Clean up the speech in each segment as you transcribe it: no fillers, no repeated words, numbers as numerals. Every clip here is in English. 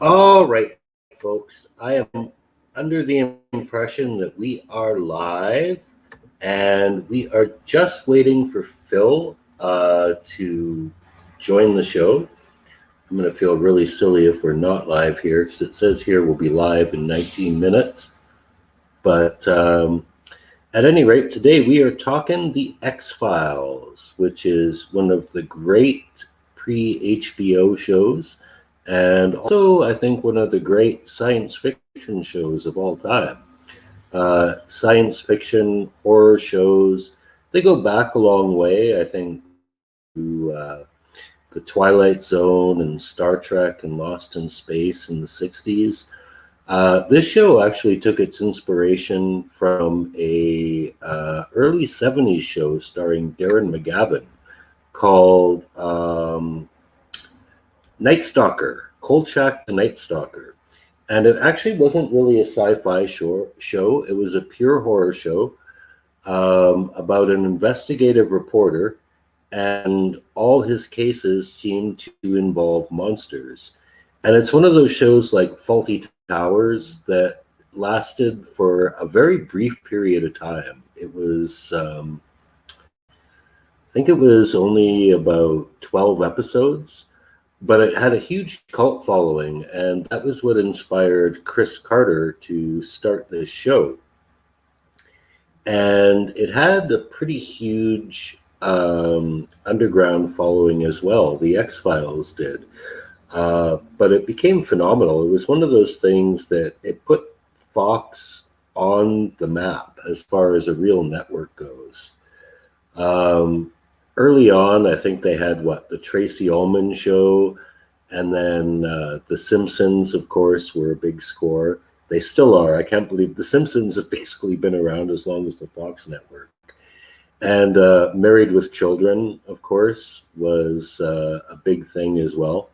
All right, folks. I am under the impression that we are live and we are just waiting for Phil to join the show. I'm going to feel really silly if we're not live here because it says here we'll be live in 19 minutes. But at any rate, today we are talking The X Files, which is one of the great pre HBO shows, and also, I think, one of the great science fiction shows of all time. Science fiction, horror shows, they go back a long way, I think, to the Twilight Zone and Star Trek and Lost in Space in the 60s. This show actually took its inspiration from a early 70s show starring Darren McGavin called Night Stalker, Kolchak the Night Stalker. And it actually wasn't really a sci-fi show. It was a pure horror show about an investigative reporter, and all his cases seem to involve monsters. And it's one of those shows like Faulty Towers that lasted for a very brief period of time. I think it was only about 12 episodes, but it had a huge cult following, and that was what inspired Chris Carter to start this show. And it had a pretty huge underground following as well. The X Files did. But it became phenomenal. It was one of those things that it put Fox on the map as far as a real network goes. Um, Early on, I think they had the Tracy Ullman show, and then The Simpsons, of course, were a big score. They still are. I can't believe The Simpsons have basically been around as long as the Fox network. And Married with Children, of course, was a big thing as well.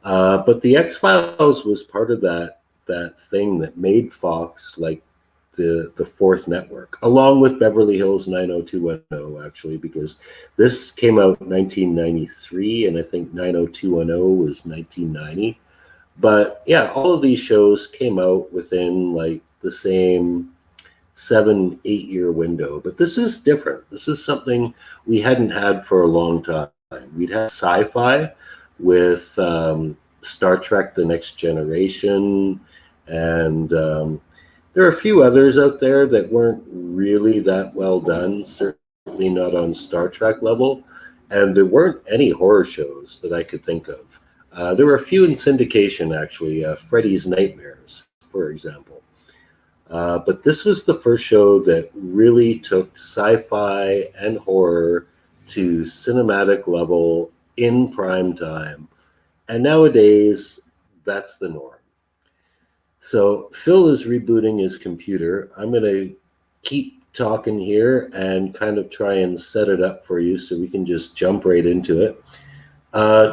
But the X Files was part of that thing that made Fox like the fourth network, along with Beverly Hills 90210, actually, because this came out in 1993, and I think 90210 was 1990. But yeah, all of these shows came out within like the same 7, 8 year window. But this is different. This is something we hadn't had for a long time. We'd had sci-fi with Star Trek: The Next Generation, and there are a few others out there that weren't really that well done. Certainly not on Star Trek level, and there weren't any horror shows that I could think of. There were a few in syndication, actually. Freddy's Nightmares, for example. But this was the first show that really took sci-fi and horror to cinematic level in prime time. And nowadays, that's the norm. So Phil is rebooting his computer. I'm going to keep talking here and kind of try and set it up for you so we can just jump right into it.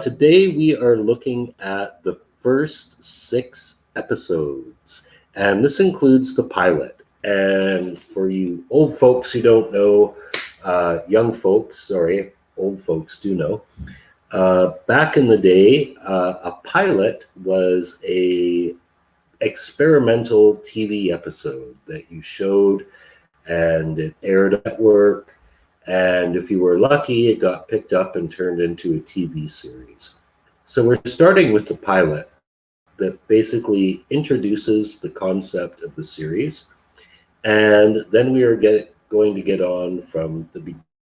Today, we are looking at the first 6 episodes, and this includes the pilot. And for you old folks who don't know, young folks, sorry, old folks do know, back in the day, a pilot was a experimental TV episode that you showed, and it aired at work. And if you were lucky, it got picked up and turned into a TV series. So we're starting with the pilot that basically introduces the concept of the series. And then we are going to get on from the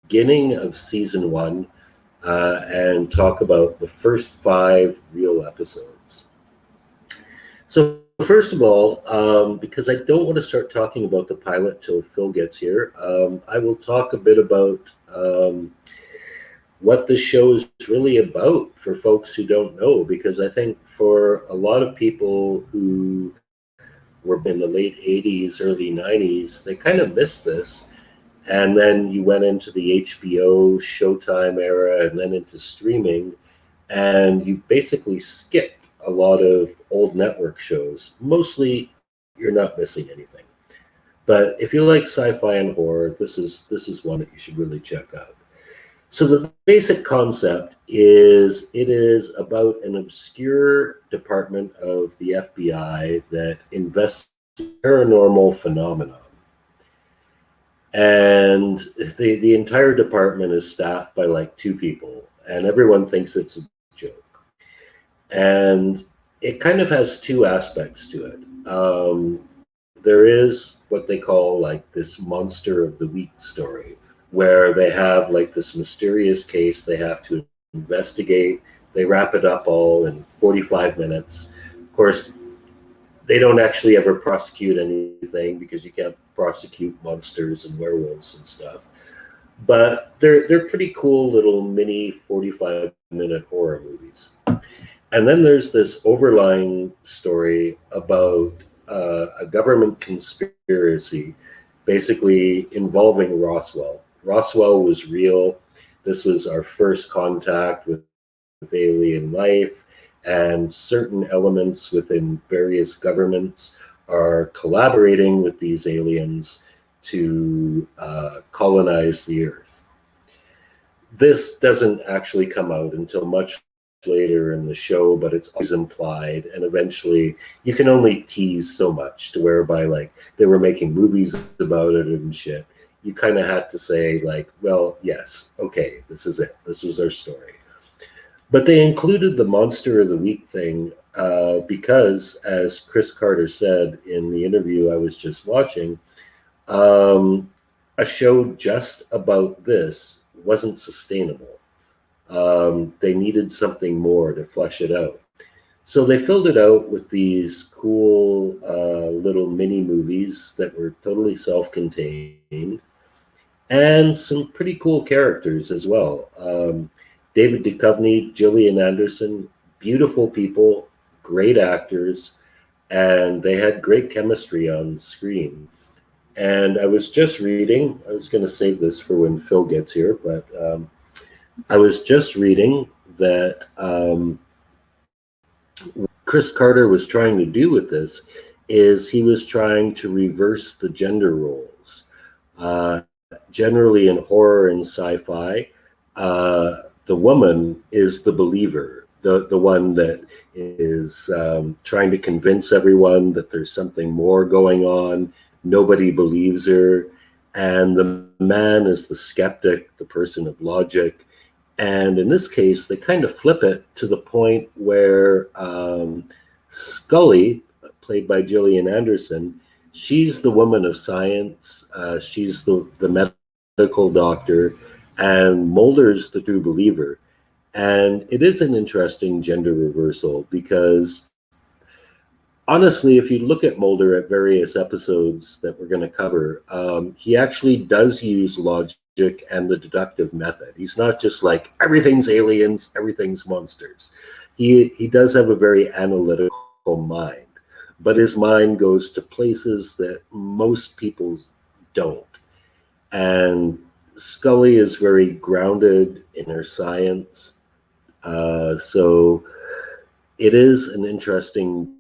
beginning of season 1 and talk about the first 5 real episodes. So first of all, because I don't want to start talking about the pilot till Phil gets here, I will talk a bit about what the show is really about for folks who don't know, because I think for a lot of people who were in the late 80s, early 90s, they kind of missed this. And then you went into the HBO, Showtime era, and then into streaming, and you basically skipped a lot of old network shows. Mostly, you're not missing anything. But if you like sci-fi and horror, this is one that you should really check out. So the basic concept is it is about an obscure department of the FBI that investigates paranormal phenomena. And the entire department is staffed by like two people, and everyone thinks it's a joke. And it kind of has two aspects to it. There is what they call like this monster of the week story, where they have like this mysterious case they have to investigate. They wrap it up all in 45 minutes. Of course, they don't actually ever prosecute anything because you can't prosecute monsters and werewolves and stuff. But they're pretty cool little mini 45-minute horror movies. And then there's this overlying story about a government conspiracy, basically involving Roswell. Roswell was real. This was our first contact with alien life, and certain elements within various governments are collaborating with these aliens to colonize the Earth. This doesn't actually come out until much later in the show, but it's always implied, and eventually you can only tease so much to whereby like they were making movies about it and shit. You kind of had to say like, well, yes, okay, this is it. This was our story. But they included the Monster of the Week thing because, as Chris Carter said in the interview I was just watching, a show just about this wasn't sustainable. They needed something more to flesh it out. So they filled it out with these cool little mini movies that were totally self-contained and some pretty cool characters as well. David Duchovny, Gillian Anderson, beautiful people, great actors, and they had great chemistry on screen. And I was just reading, I was going to save this for when Phil gets here, but I was just reading that Chris Carter was trying to do with this is he was trying to reverse the gender roles. Generally in horror and sci-fi, the woman is the believer, the one that is trying to convince everyone that there's something more going on. Nobody believes her. And the man is the skeptic, the person of logic. And in this case, they kind of flip it to the point where Scully, played by Gillian Anderson, she's the woman of science. She's the medical doctor, and Mulder's the true believer. And it is an interesting gender reversal because honestly, if you look at Mulder at various episodes that we're going to cover, he actually does use logic and the deductive method. He's not just like everything's aliens, everything's monsters. He does have a very analytical mind, but his mind goes to places that most people don't. And Scully is very grounded in her science. So it is an interesting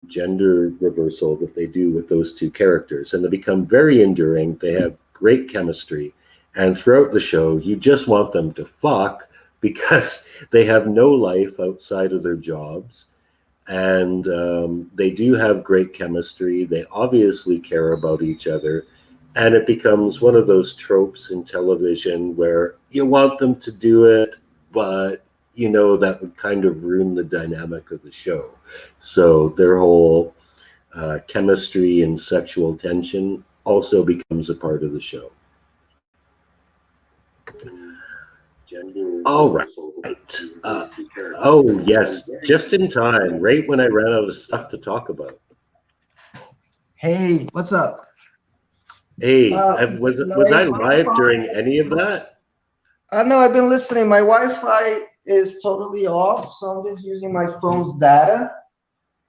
gender reversal that they do with those two characters, and they become very enduring. They have great chemistry, and throughout the show you just want them to fuck because they have no life outside of their jobs, and they do have great chemistry. They obviously care about each other, and it becomes one of those tropes in television where you want them to do it, but you know that would kind of ruin the dynamic of the show. So their whole chemistry and sexual tension also becomes a part of the show. All right. Oh, yes, just in time, right when I ran out of stuff to talk about. Hey, what's up? Hey, was I live during any of that? No, I've been listening. My Wi-Fi is totally off, so I'm just using my phone's data.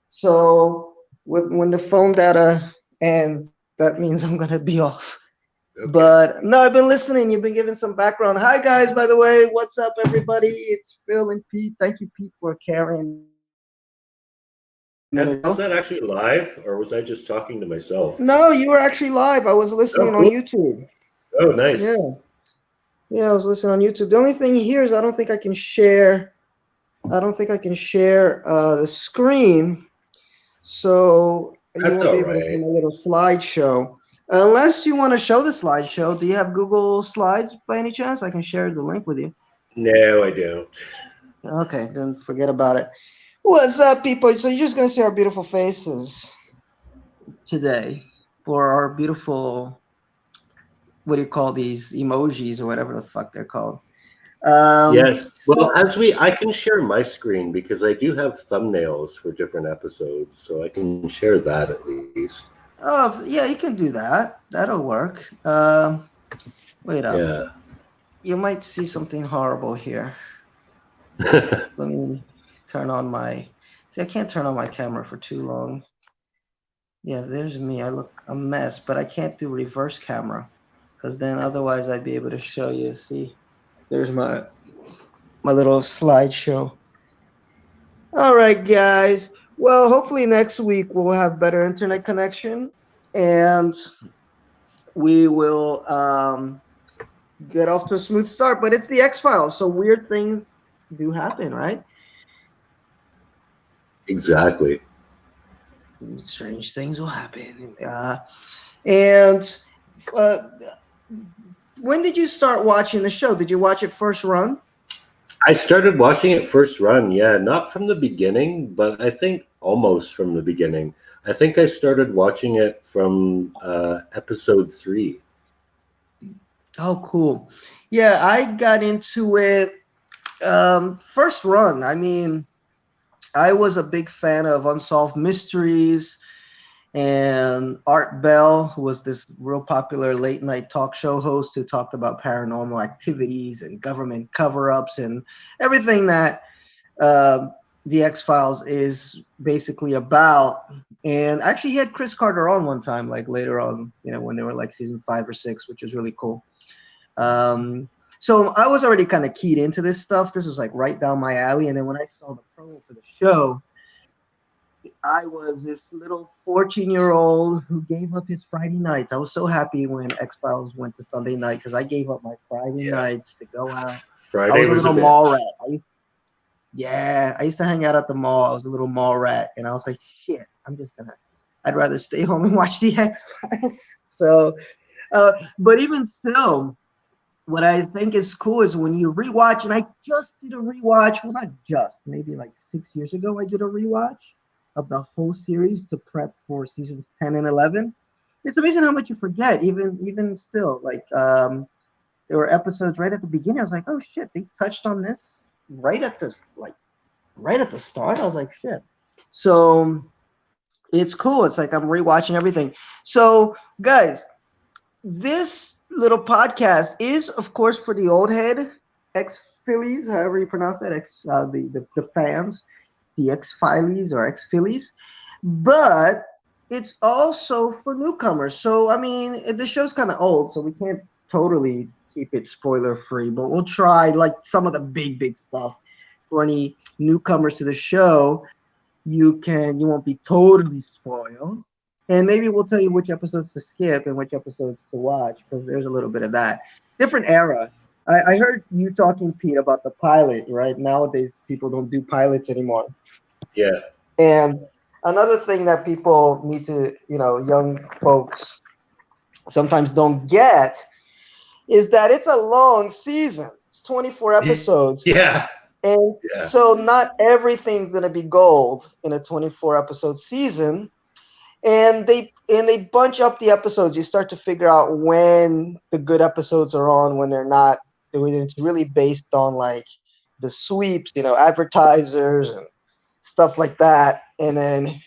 So when the phone data ends, that means I'm gonna be off. Okay. But no, I've been listening. You've been giving some background. Hi guys, by the way, what's up everybody? It's Phil and Pete. Thank you, Pete, for carrying. And was that actually live, or was I just talking to myself? No, you were actually live. I was listening on YouTube. Oh, nice. Yeah. Yeah, I was listening on YouTube. The only thing here is I don't think I can share. I don't think I can share the screen, so you That's won't be all able to see right. my little slideshow. Unless you want to show the slideshow, do you have Google Slides by any chance? I can share the link with you. No, I don't. Okay, then forget about it. What's up, people? So you're just gonna see our beautiful faces today for our beautiful, what do you call these emojis or whatever the fuck they're called? Yes. Well, So, I can share my screen because I do have thumbnails for different episodes, so I can share that at least. oh yeah, you can do that. That'll work. Wait up. Yeah. You might see something horrible here. Let me turn on my. See, I can't turn on my camera for too long. Yeah, there's me. I look a mess, but I can't do reverse camera because then otherwise I'd be able to show you. See, there's my little slideshow. All right, guys. Well, hopefully next week we'll have better internet connection and we will get off to a smooth start. But it's the X Files, so weird things do happen, right? Exactly. Strange things will happen. And uh, when did you start watching the show? Did you watch it first run? I started watching it first run, yeah, not from the beginning, but I think almost from the beginning. I think I started watching it from episode 3. Oh, cool. Yeah, I got into it first run. I mean, I was a big fan of Unsolved Mysteries and Art Bell, who was this real popular late night talk show host who talked about paranormal activities and government cover ups and everything that uh, the X Files is basically about. And actually, he had Chris Carter on one time, like later on, when they were like season 5 or 6, which was really cool. So I was already kind of keyed into this stuff. This was like right down my alley. And then when I saw the promo for the show, I was this little 14-year-old who gave up his Friday nights. I was so happy when X Files went to Sunday night because I gave up my Friday Yeah. nights to go out. I Friday was a was a little mall bitch. rat. I used to hang out at the mall. I was a little mall rat, and I was like, shit, I'd rather stay home and watch the X Files. So, but even still, what I think is cool is when you rewatch, and I just did a rewatch, well, not just, maybe like 6 years ago, I did a rewatch of the whole series to prep for seasons 10 and 11. It's amazing how much you forget, even still. Like, there were episodes right at the beginning. I was like, oh shit, they touched on this right at the start. I was like, shit. So it's cool. It's like I'm rewatching everything. So, guys, this little podcast is, of course, for the old head, ex Phillies, however you pronounce that, the fans, the ex Phillies or ex Phillies, but it's also for newcomers. So, I mean, the show's kind of old, so we can't totally keep it spoiler free, but we'll try like some of the big stuff for any newcomers to the show. You won't be totally spoiled. And maybe we'll tell you which episodes to skip and which episodes to watch because there's a little bit of that. Different era. I heard you talking, Pete, about the pilot, right? Nowadays, people don't do pilots anymore. Yeah. And another thing that people need to, young folks sometimes don't get is that it's a long season. It's 24 episodes. Yeah. And Yeah. so not everything's going to be gold in a 24 episode season. And they bunch up the episodes. You start to figure out when the good episodes are on, when they're not. It's really based on like the sweeps, advertisers and stuff like that. And then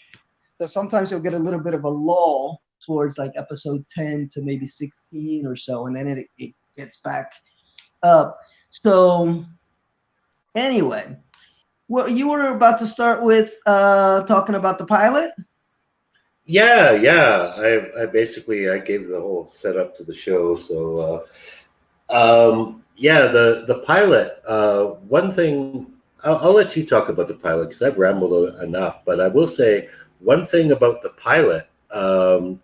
so sometimes you'll get a little bit of a lull towards like episode 10 to maybe 16 or so, and then it gets back up. So anyway, well, you were about to start with talking about the pilot. Yeah. I basically I gave the whole setup to the show. So yeah, the pilot. One thing I'll let you talk about the pilot because I've rambled enough. But I will say one thing about the pilot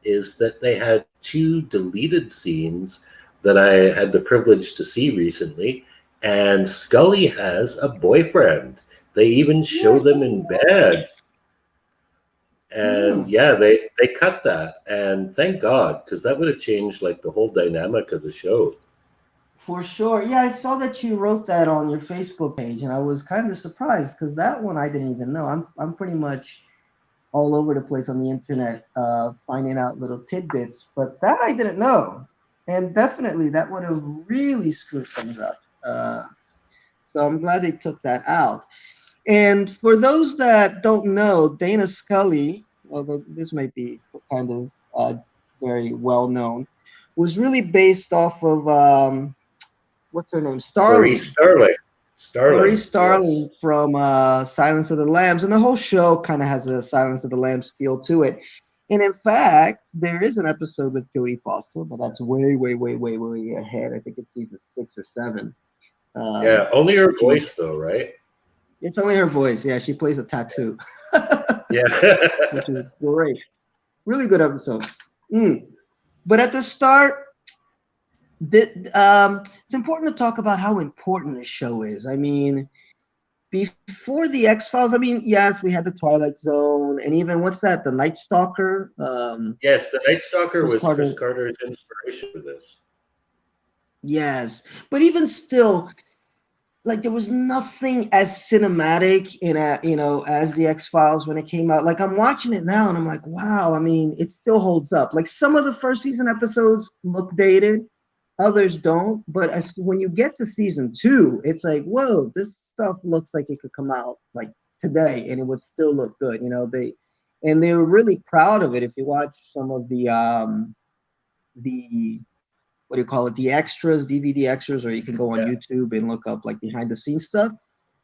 is that they had 2 deleted scenes that I had the privilege to see recently, and Scully has a boyfriend. They even show Yes. them in bed. And yeah, they cut that, and thank God, because that would have changed like the whole dynamic of the show. For sure. Yeah, I saw that you wrote that on your Facebook page, and I was kind of surprised because that one I didn't even know. I'm pretty much all over the place on the internet, finding out little tidbits, but that I didn't know, and definitely that would have really screwed things up. So I'm glad they took that out. And for those that don't know, Dana Scully, although this might be kind of very well known, was really based off of what's her name, Starling. Clarice Starling. Maurice Starling, Starling from Silence of the Lambs, and the whole show kind of has a Silence of the Lambs feel to it. And in fact, there is an episode with Jodie Foster, but that's way, way, way, way, way ahead. I think it's season 6 or 7. Yeah, only her voice though, right? It's only her voice. Yeah, she plays a tattoo. Yeah. Which is great. Really good episode. But at the start, it's important to talk about how important the show is. I mean, before the X-Files, I mean, yes, we had the Twilight Zone, and even what's that, the Night Stalker? Yes, the Night Stalker was Carter. Chris Carter's inspiration for this. Yes, but even still, like there was nothing as cinematic in as the X-Files when it came out. Like I'm watching it now and I'm like, wow, I mean, it still holds up. Like some of the first season episodes look dated, others don't. But when you get to season 2, it's like, whoa, this stuff looks like it could come out like today and it would still look good. They were really proud of it. If you watch some of the what do you call it, the extras, DVD extras, or you can go on YouTube and look up like behind the scenes stuff,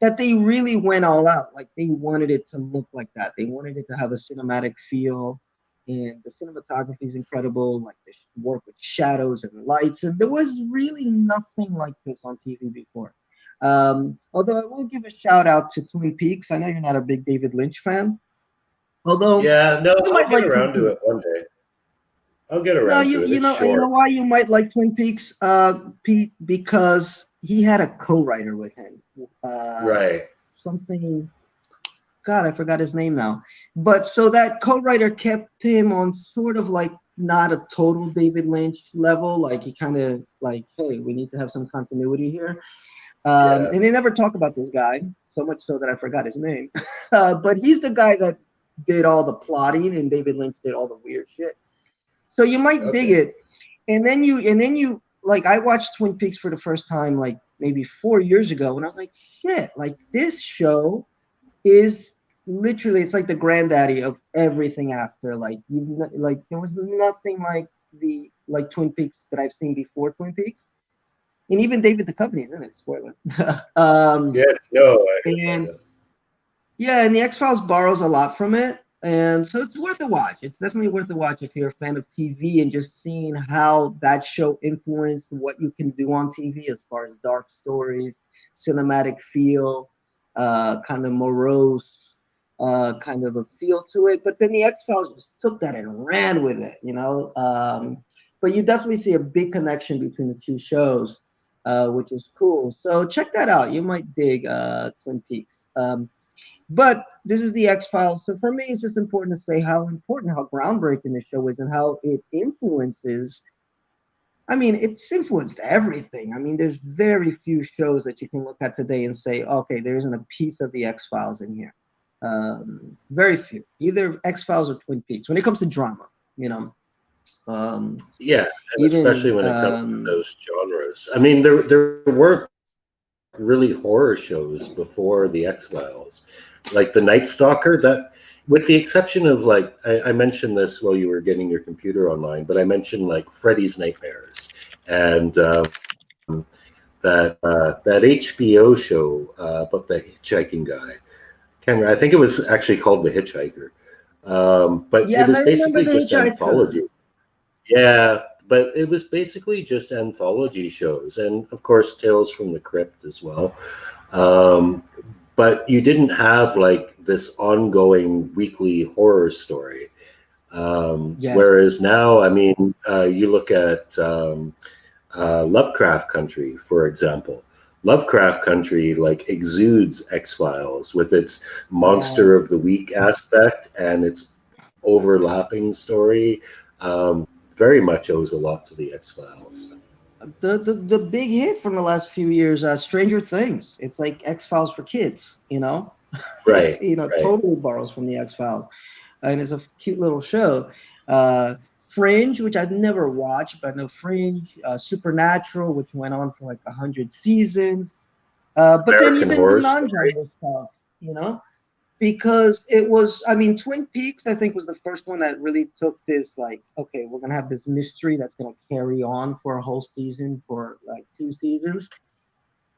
that they really went all out. Like they wanted it to look like that. They wanted it to have a cinematic feel, and the cinematography is incredible. Like they work with shadows and lights, and there was really nothing like this on TV before. Although I will give a shout out to Twin Peaks. I know you're not a big David Lynch fan. Although I'll get around to it one day. I'll get around to it. You know why you might like Twin Peaks, Pete? Because he had a co-writer with him. Right. Something. God, I forgot his name now. But so that co-writer kept him on sort of like not a total David Lynch level. Like he kind of like, hey, we need to have some continuity here. And they never talk about this guy, so much so that I forgot his name. But he's the guy that did all the plotting, and David Lynch did all the weird shit. So you might dig it. And then you like I watched Twin Peaks for the first time like maybe 4 years ago, and I was like, shit, like this show is literally, it's like the granddaddy of everything after. Like there was nothing like Twin Peaks that I've seen before Twin Peaks. And even David Duchovny's in it, spoiler. Yes, no. And the X-Files borrows a lot from it. And so it's worth a watch. It's definitely worth a watch if you're a fan of TV and just seeing how that show influenced what you can do on TV as far as dark stories, cinematic feel, kind of morose, kind of a feel to it. But then the X-Files just took that and ran with it, But you definitely see a big connection between the two shows, which is cool. So check that out. You might dig Twin Peaks. But this is the X-Files. So for me, it's just important to say how groundbreaking the show is and how it influences. I mean, it's influenced everything. I mean, there's very few shows that you can look at today and say, okay, there isn't a piece of the X-Files in here. Very few. Either X-Files or Twin Peaks when it comes to drama, especially when it comes to those genres. I mean, there weren't really horror shows before the X-Files. Like the Night Stalker, that with the exception of like I mentioned this while you were getting your computer online, but I mentioned like Freddy's Nightmares and that HBO show about the hitchhiking guy. I think it was actually called The Hitchhiker. But it was basically just anthology. Yeah, but it was basically just anthology shows, and of course Tales from the Crypt as well. But you didn't have like this ongoing weekly horror story. Whereas now, I mean, you look at Lovecraft Country, for example. Lovecraft Country like exudes X-Files with its monster Right. of the week aspect and its overlapping story. Very much owes a lot to the X-Files. The big hit from the last few years, Stranger Things. It's like X Files for kids, you know. It's, Right, you know, right. totally borrows from the X Files, and it's a cute little show. Fringe, which I've never watched, but I know Fringe. Supernatural, which went on for like 100 seasons. But then American even the Horror Story. non-genre stuff, you know, because it was, I mean, Twin Peaks, I think, was the first one that really took this, like, okay, we're going to have this mystery that's going to carry on for a whole season, for like 2 seasons.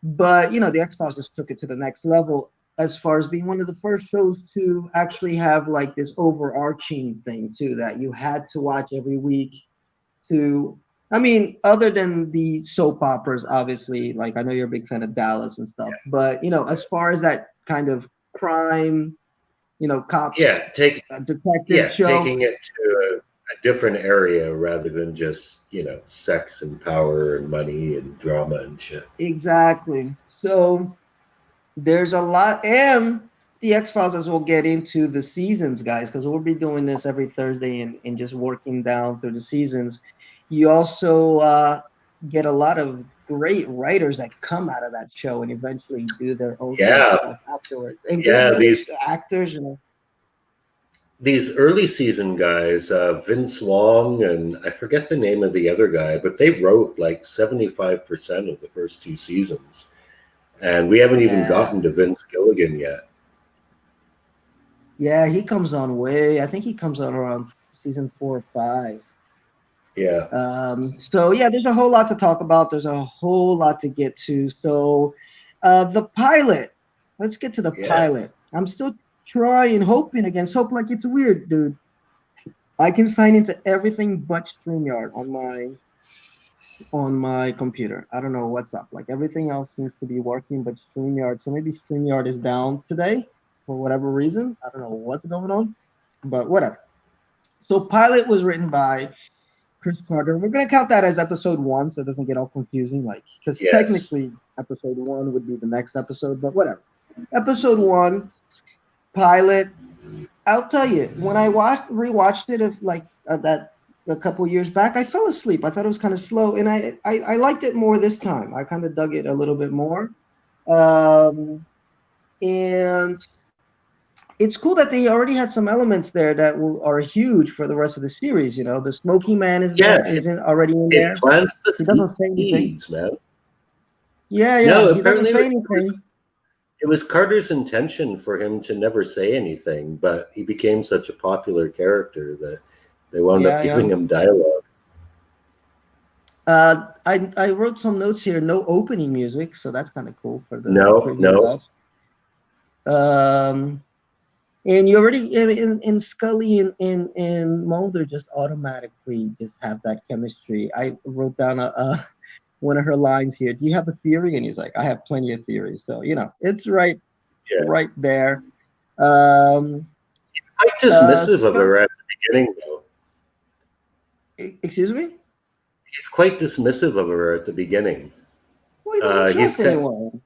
But, you know, the X Files just took it to the next level as far as being one of the first shows to actually have like this overarching thing, too, that you had to watch every week to. I mean, other than the soap operas, obviously, like I know you're a big fan of Dallas and stuff, but you know, as far as that kind of crime, you know, cops, Yeah, take detective yeah, show. taking it to a different area rather than just, sex and power and money and drama and shit. Exactly. So there's a lot, and the X Files, as we'll get into the seasons, guys, because we'll be doing this every Thursday and just working down through the seasons. You also get a lot of great writers that come out of that show and eventually do their own thing Yeah, afterwards, and yeah, great actors, you know. these early season guys, Vince Wong and I forget the name of the other guy, but they wrote like 75% of the first two seasons. And we haven't even Yeah, gotten to Vince Gilligan yet. yeah, he comes on way. I think he comes on around season 4 or 5. Yeah. So yeah, there's a whole lot to talk about. There's a whole lot to get to. So the pilot. Let's get to the Yeah. pilot. I'm still trying, hoping against hope. Like it's weird, dude. I can sign into everything but StreamYard on my computer. I don't know what's up. Like everything else seems to be working, but StreamYard. So maybe StreamYard is down today for whatever reason. I don't know what's going on, but whatever. So pilot was written by Chris Carter. We're gonna count that as episode 1, so it doesn't get all confusing. Like, because Yes. technically episode 1 would be the next episode, but whatever. Episode 1, pilot. I'll tell you, when I rewatched it of like that a couple years back, I fell asleep. I thought it was kind of slow, and I liked it more this time. I kind of dug it a little bit more, um, and it's cool that they already had some elements there that are huge for the rest of the series. You know, the Smoky Man is Yeah. there, isn't already in It there. plants He doesn't the say anything. seeds, man. Yeah, No, yeah. He doesn't apparently say anything. it was Carter's intention for him to never say anything, but he became such a popular character that they wound up Yeah, giving yeah. him dialogue. I wrote some notes here. No opening music, so that's kind of cool for the No, trivia no. buffs. Um, and you already in Scully and Mulder just automatically just have that chemistry. I wrote down a one of her lines here. Do you have a theory? And he's like, I have plenty of theories. So you know, it's Yeah. right there. Um, Quite dismissive of Scully, her at the beginning, though. excuse me. He's quite dismissive of her at the beginning. Well, he doesn't He's trust anyone.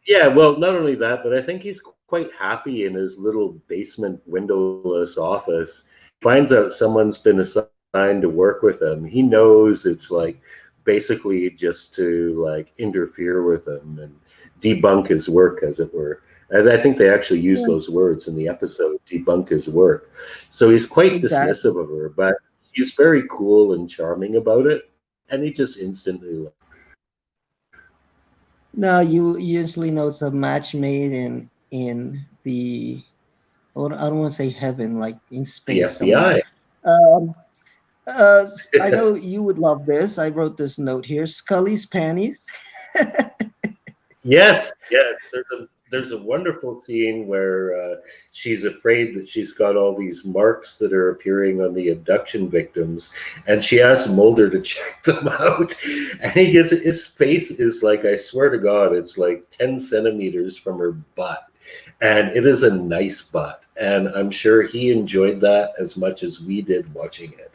Yeah, well, not only that, but I think he's quite happy in his little basement windowless office. Finds out someone's been assigned to work with him. He knows it's like basically just to like interfere with him and debunk his work, as it were. As I think they actually use Yeah, those words in the episode, debunk his work. So he's quite exactly. dismissive of her, but he's very cool and charming about it. And he just instantly No, you usually know it's a match made in the I don't want to say heaven, like in the space FBI. somewhere. Um, I know you would love this. I wrote this note here: Scully's panties. Yes, yes. There's a wonderful scene where she's afraid that she's got all these marks that are appearing on the abduction victims, and she asks Mulder to check them out. And his face is like, I swear to God, it's like 10 centimeters from her butt, and it is a nice butt. And I'm sure he enjoyed that as much as we did watching it.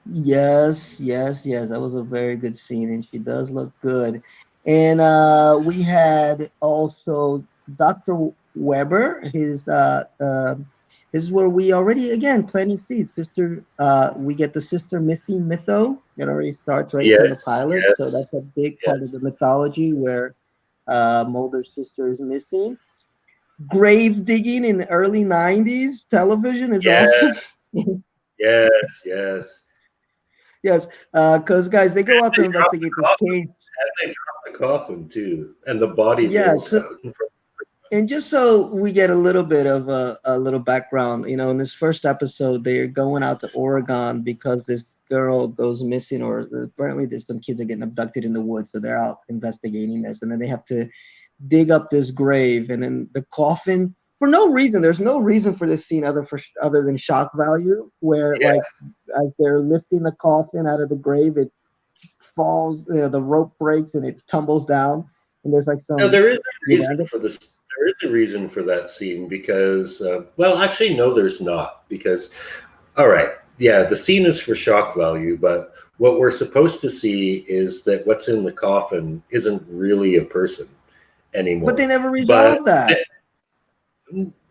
Yes, yes, yes. That was a very good scene, and she does look good. And we had also Dr. Weber. This is where we already again planting seeds. Sister, we get the sister Missy Mytho that already starts right from the Yes, pilot. So yes, that's a big part of yes, the mythology where Mulder's sister is missing. Grave digging in the early '90s television is awesome. yes, yes, yes. Yes, because guys, they go out to They dropped the investigate this coffin, case. and they dropped the coffin too, and the body Yeah, rolls so out. and just so we get a little bit of a little background, in this first episode, they're going out to Oregon because this girl goes missing, or apparently there's some kids are getting abducted in the woods, so they're out investigating this, and then they have to dig up this grave, and then the coffin. For no reason, there's no reason for this scene other than shock value, where Yeah. like as they're lifting the coffin out of the grave, it falls, the rope breaks and it tumbles down, and there's like No, some there is a reason Uganda. for this. There is a reason for that scene because, well, actually, no, there's not. Because, all right, yeah, the scene is for shock value, but what we're supposed to see is that what's in the coffin isn't really a person But they anymore. never But resolved that.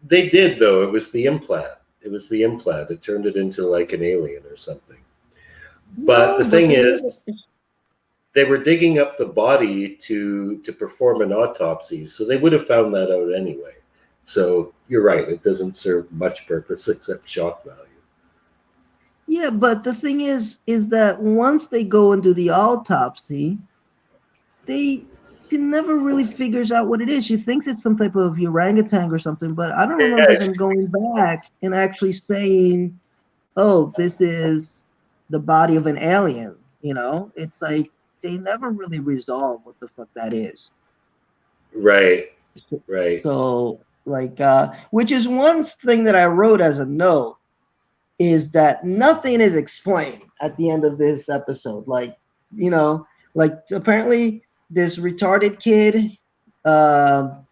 they did, though. It was the implant. It was the implant. It turned it into like an alien or something. But the No, but thing they never. is, they were digging up the body to perform an autopsy, so they would have found that out anyway. So you're right; it doesn't serve much purpose except shock value. Yeah, but the thing is that once they go and do the autopsy, they she never really figures out what it is. She thinks it's some type of orangutan or something, but I don't remember Yeah, them going back and actually saying, "Oh, this is the body of an alien." It's like they never really resolve what the fuck that is. right, So, right. which is one thing that I wrote as a note is that nothing is explained at the end of this episode. You know, apparently this retarded kid,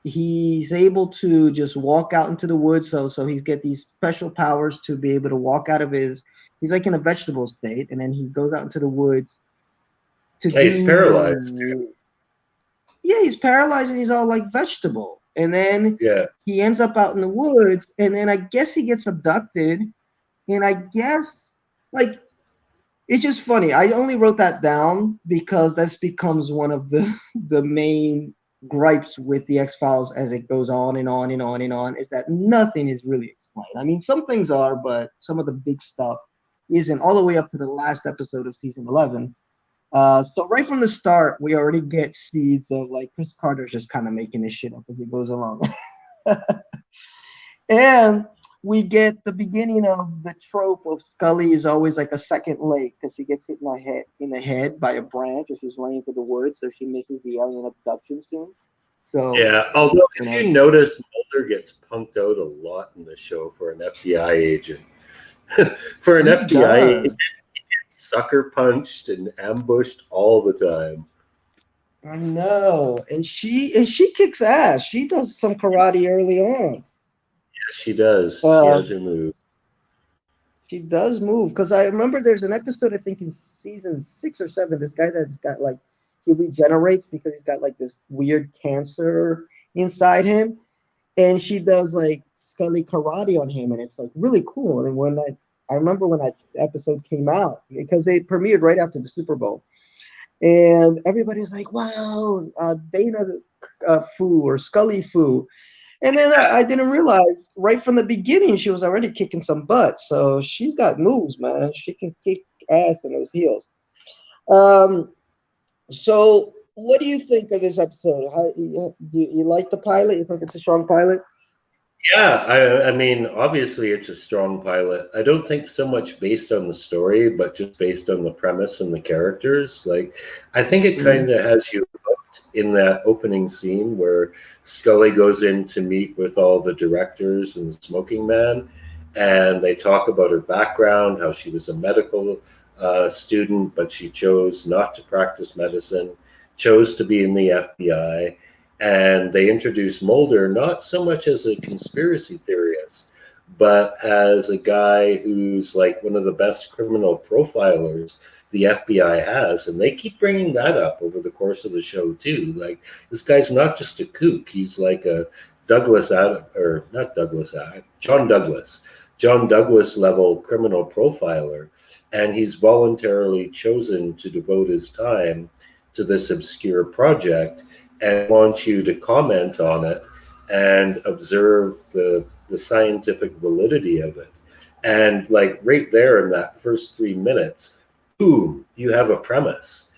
he's able to just walk out into the woods. So he's get these special powers to be able to walk out of his. He's like in a vegetable state, and then he goes out into the woods to Hey, he's paralyzed. do. Yeah, he's paralyzed and he's all like vegetable, and then Yeah, he ends up out in the woods, and then I guess he gets abducted, and I guess like it's just funny. I only wrote that down because this becomes one of the the main gripes with the X Files as it goes on and on and on and on is that nothing is really explained. I mean, some things are, but some of the big stuff isn't. All the way up to the last episode of season 11. So right from the start, we already get seeds of like Chris Carter's just kind of making this shit up as he goes along. And we get the beginning of the trope of Scully is always like a second leg because she gets hit in the head by a branch as she's running through the woods, so she misses the alien abduction scene. So yeah. Although, you if you know, notice, Mulder gets punked out a lot in the show for an FBI agent. For an he FBI agent, does. he gets sucker punched and ambushed all the time. I know, and she kicks ass. She does some karate early on. Yes, she does. She Uh, has her move. She does move because I remember there's an episode I think in season 6 or 7. This guy that's got like he regenerates because he's got like this weird cancer inside him, and she does like Scully karate on him, and it's like really cool. And I remember when that episode came out because they premiered right after the Super Bowl, and everybody's like, "Wow, Dana Fu or Scully Fu." And then I didn't realize right from the beginning she was already kicking some butt. So she's got moves, man. She can kick ass in those heels. Um, so what do you think of this episode? Do you like the pilot? You think it's a strong pilot? Yeah, I mean, obviously it's a strong pilot. I don't think so much based on the story, but just based on the premise and the characters. Like, I think it Mhm. kind of has you hooked in that opening scene where Scully goes in to meet with all the directors and the smoking man, and they talk about her background, how she was a medical student, but she chose not to practice medicine, chose to be in the FBI, and they introduce Mulder not so much as a conspiracy theorist, but as a guy who's like one of the best criminal profilers the FBI has, and they keep bringing that up over the course of the show too. Like, this guy's not just a kook; he's like a John Douglas level criminal profiler, and he's voluntarily chosen to devote his time to this obscure project and wants you to comment on it and observe the scientific validity of it. And like right there in that first 3 minutes, boom, you have a premise.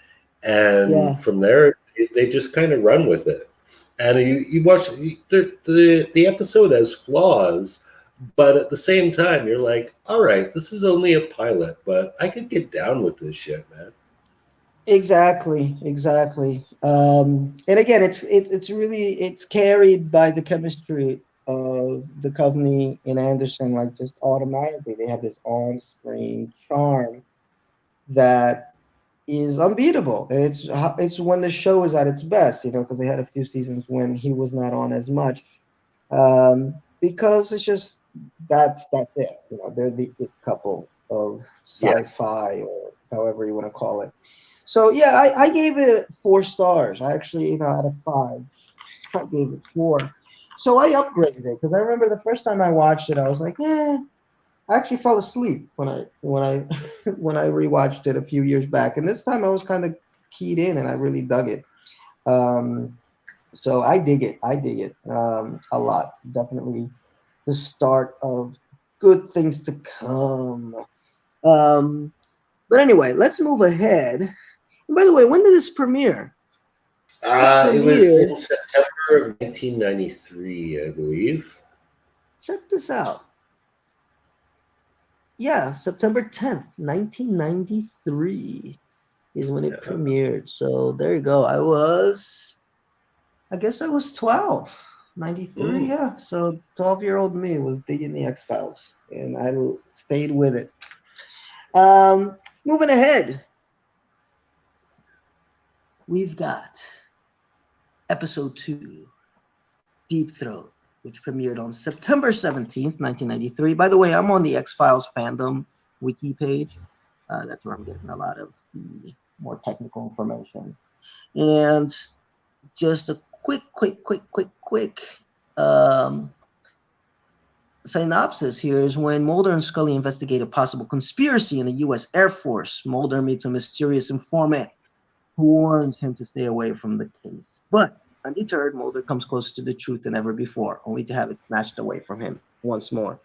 And Yeah, from there, they just kind of run with it. And you watch the episode has flaws, but at the same time, you're like, all right, this is only a pilot, but I could get down with this shit, man. exactly. And again, it's really it's carried by the chemistry of the company in Anderson. Like just automatically, they have this on-screen charm that is unbeatable. It's when the show is at its best, because they had a few seasons when he was not on as much, because it's just that's it. They're the it couple of Yeah. sci-fi or however you want to call it. So yeah, I gave it 4 stars. I actually, out of 5, I gave it 4. So I upgraded it because I remember the first time I watched it, I was like, I actually fell asleep when I when I rewatched it a few years back, and this time I was kind of keyed in, and I really dug it. So I dig it. I dig it a lot. Definitely the start of good things to come. Um, but anyway, let's move ahead. And by the way, when did this premiere? It It was premiered. in September of 1993, I believe. Check this out. Yeah, September 10th, 1993 is when it Yeah. premiered. So there you go. I guess I was 12. 93, Mm. yeah. So 12-year-old me was digging the X-Files, and I stayed with it. Moving ahead, we've got episode 2, Deep Throat, which premiered on September 17th, 1993. By the way, I'm on the X-Files fandom wiki page. That's where I'm getting a lot of the more technical information. And just a quick um, synopsis here is when Mulder and Scully investigate a possible conspiracy in the U.S. Air Force. Mulder meets a mysterious informant who warns him to stay away from the case. But undeterred, Mulder comes closer to the truth than ever before, only to have it snatched away from him once more.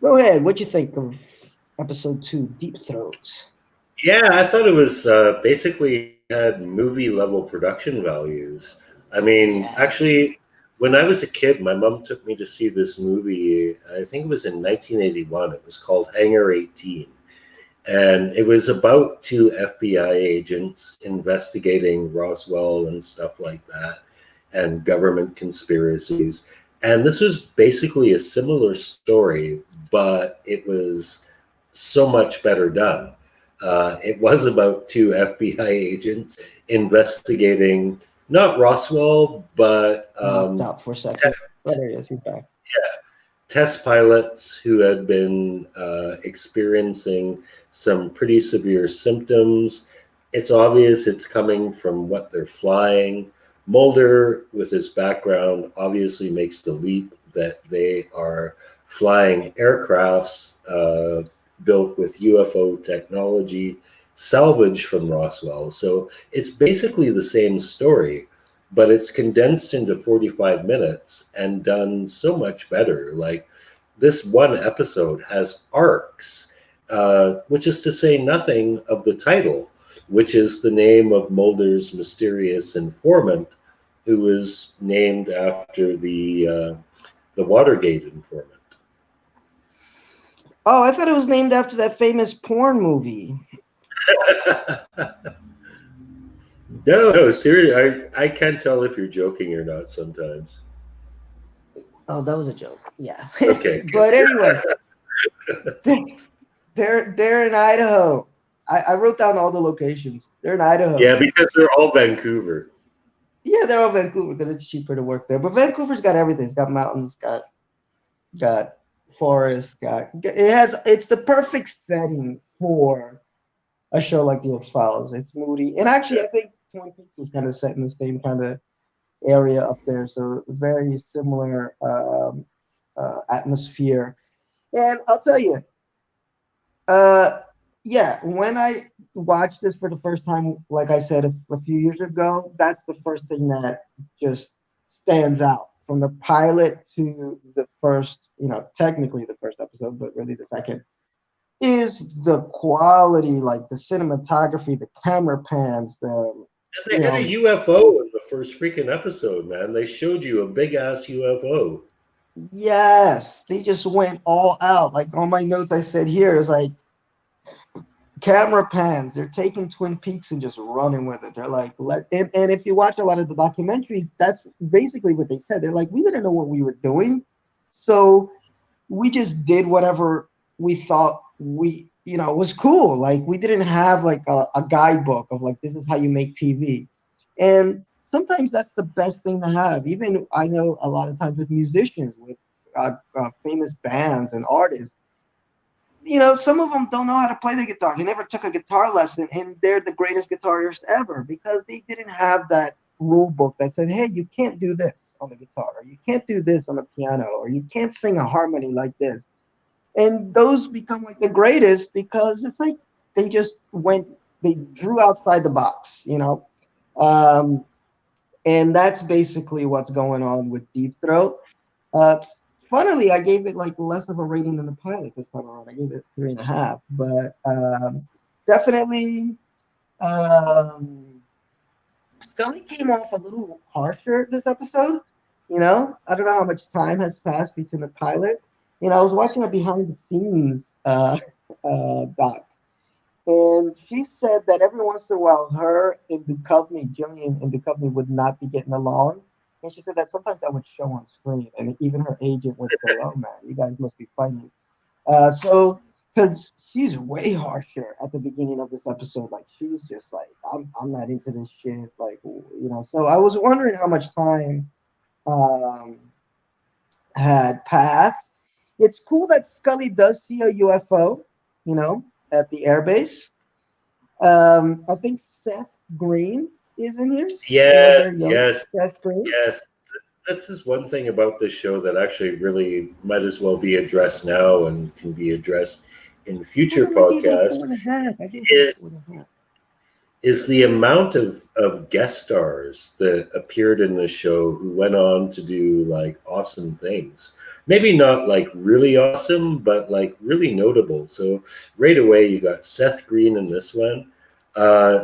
Go ahead. What'd you think of episode 2, Deep Throat? Yeah, I thought it was basically had movie level production values. I mean, Yeah. actually, when I was a kid, my mom took me to see this movie. I think it was in 1981. It was called Hangar 18. And it was about 2 FBI agents investigating Roswell and stuff like that, and government conspiracies. And this was basically a similar story, but it was so much better done. It was about 2 FBI agents investigating not Roswell, but Knocked out for a second. Oh, there he is. He's back. test pilots who had been experiencing some pretty severe symptoms. It's obvious it's coming from what they're flying. Mulder, with his background, obviously makes the leap that they are flying aircrafts built with UFO technology salvaged from Roswell. So it's basically the same story, but it's condensed into 45 minutes and done so much better. Like, this one episode has arcs, which is to say nothing of the title, which is the name of Mulder's mysterious informant, who is named after the Watergate informant. Oh, I thought it was named after that famous porn movie. No, seriously, I can't tell if you're joking or not sometimes. Oh, that was a joke. Yeah. Okay, good. But anyway, they're in Idaho. I wrote down all the locations. They're in Idaho. Yeah, because they're all Vancouver. Yeah, they're all Vancouver because it's cheaper to work there. But Vancouver's got everything. It's got mountains, got Forest Gump. It's the perfect setting for a show like The X Files. It's moody, and actually, I think Twin Peaks is kind of set in the same kind of area up there, so very similar atmosphere. And I'll tell you, uh, yeah, when I watched this for the first time, like I said a few years ago, that's the first thing that just stands out from the pilot to the first, technically the first episode, but really the second, is the quality, like the cinematography, the camera pans, And they had a UFO in the first freaking episode, man. They showed you a big ass UFO. yes, they just went all out. Like on my notes, I said here is like camera pans. They're taking Twin Peaks and just running with it. They're like, and if you watch a lot of the documentaries, that's basically what they said. They're like, we didn't know what we were doing, so we just did whatever we thought was cool. Like we didn't have like a guidebook of like this is how you make TV, and sometimes that's the best thing to have. Even I know a lot of times with musicians, with famous bands and artists, some of them don't know how to play the guitar. They never took a guitar lesson, and they're the greatest guitarists ever because they didn't have that rule book that said, hey, you can't do this on the guitar, or you can't do this on the piano, or you can't sing a harmony like this. And those become like the greatest because it's like they drew outside the box. Um, and that's basically what's going on with Deep Throat. Funnily, I gave it like less of a rating than the pilot this time around. I gave it 3.5, but definitely Scully came off a little harsher this episode. I don't know how much time has passed between the pilot. I was watching a behind the scenes doc, and she said that every once in a while, her and Duchovny, Jillian and Duchovny would not be getting along. And she said that sometimes that would show on screen, and even her agent would say, "Oh man, you guys must be fighting." So, because she's way harsher at the beginning of this episode, like she's just like, "I'm not into this shit," like So I was wondering how much time um, had passed. It's cool that Scully does see a UFO, at the airbase. I think Seth Green is in here. Yes, Another young yes, Seth Green. yes. This is one thing about this show that actually really might as well be addressed now and can be addressed in future I gave it a podcasts 4.5. I gave it is a 4.5. is the amount of guest stars that appeared in the show who went on to do like awesome things. Maybe not like really awesome, but like really notable. So right away you got Seth Green in this one.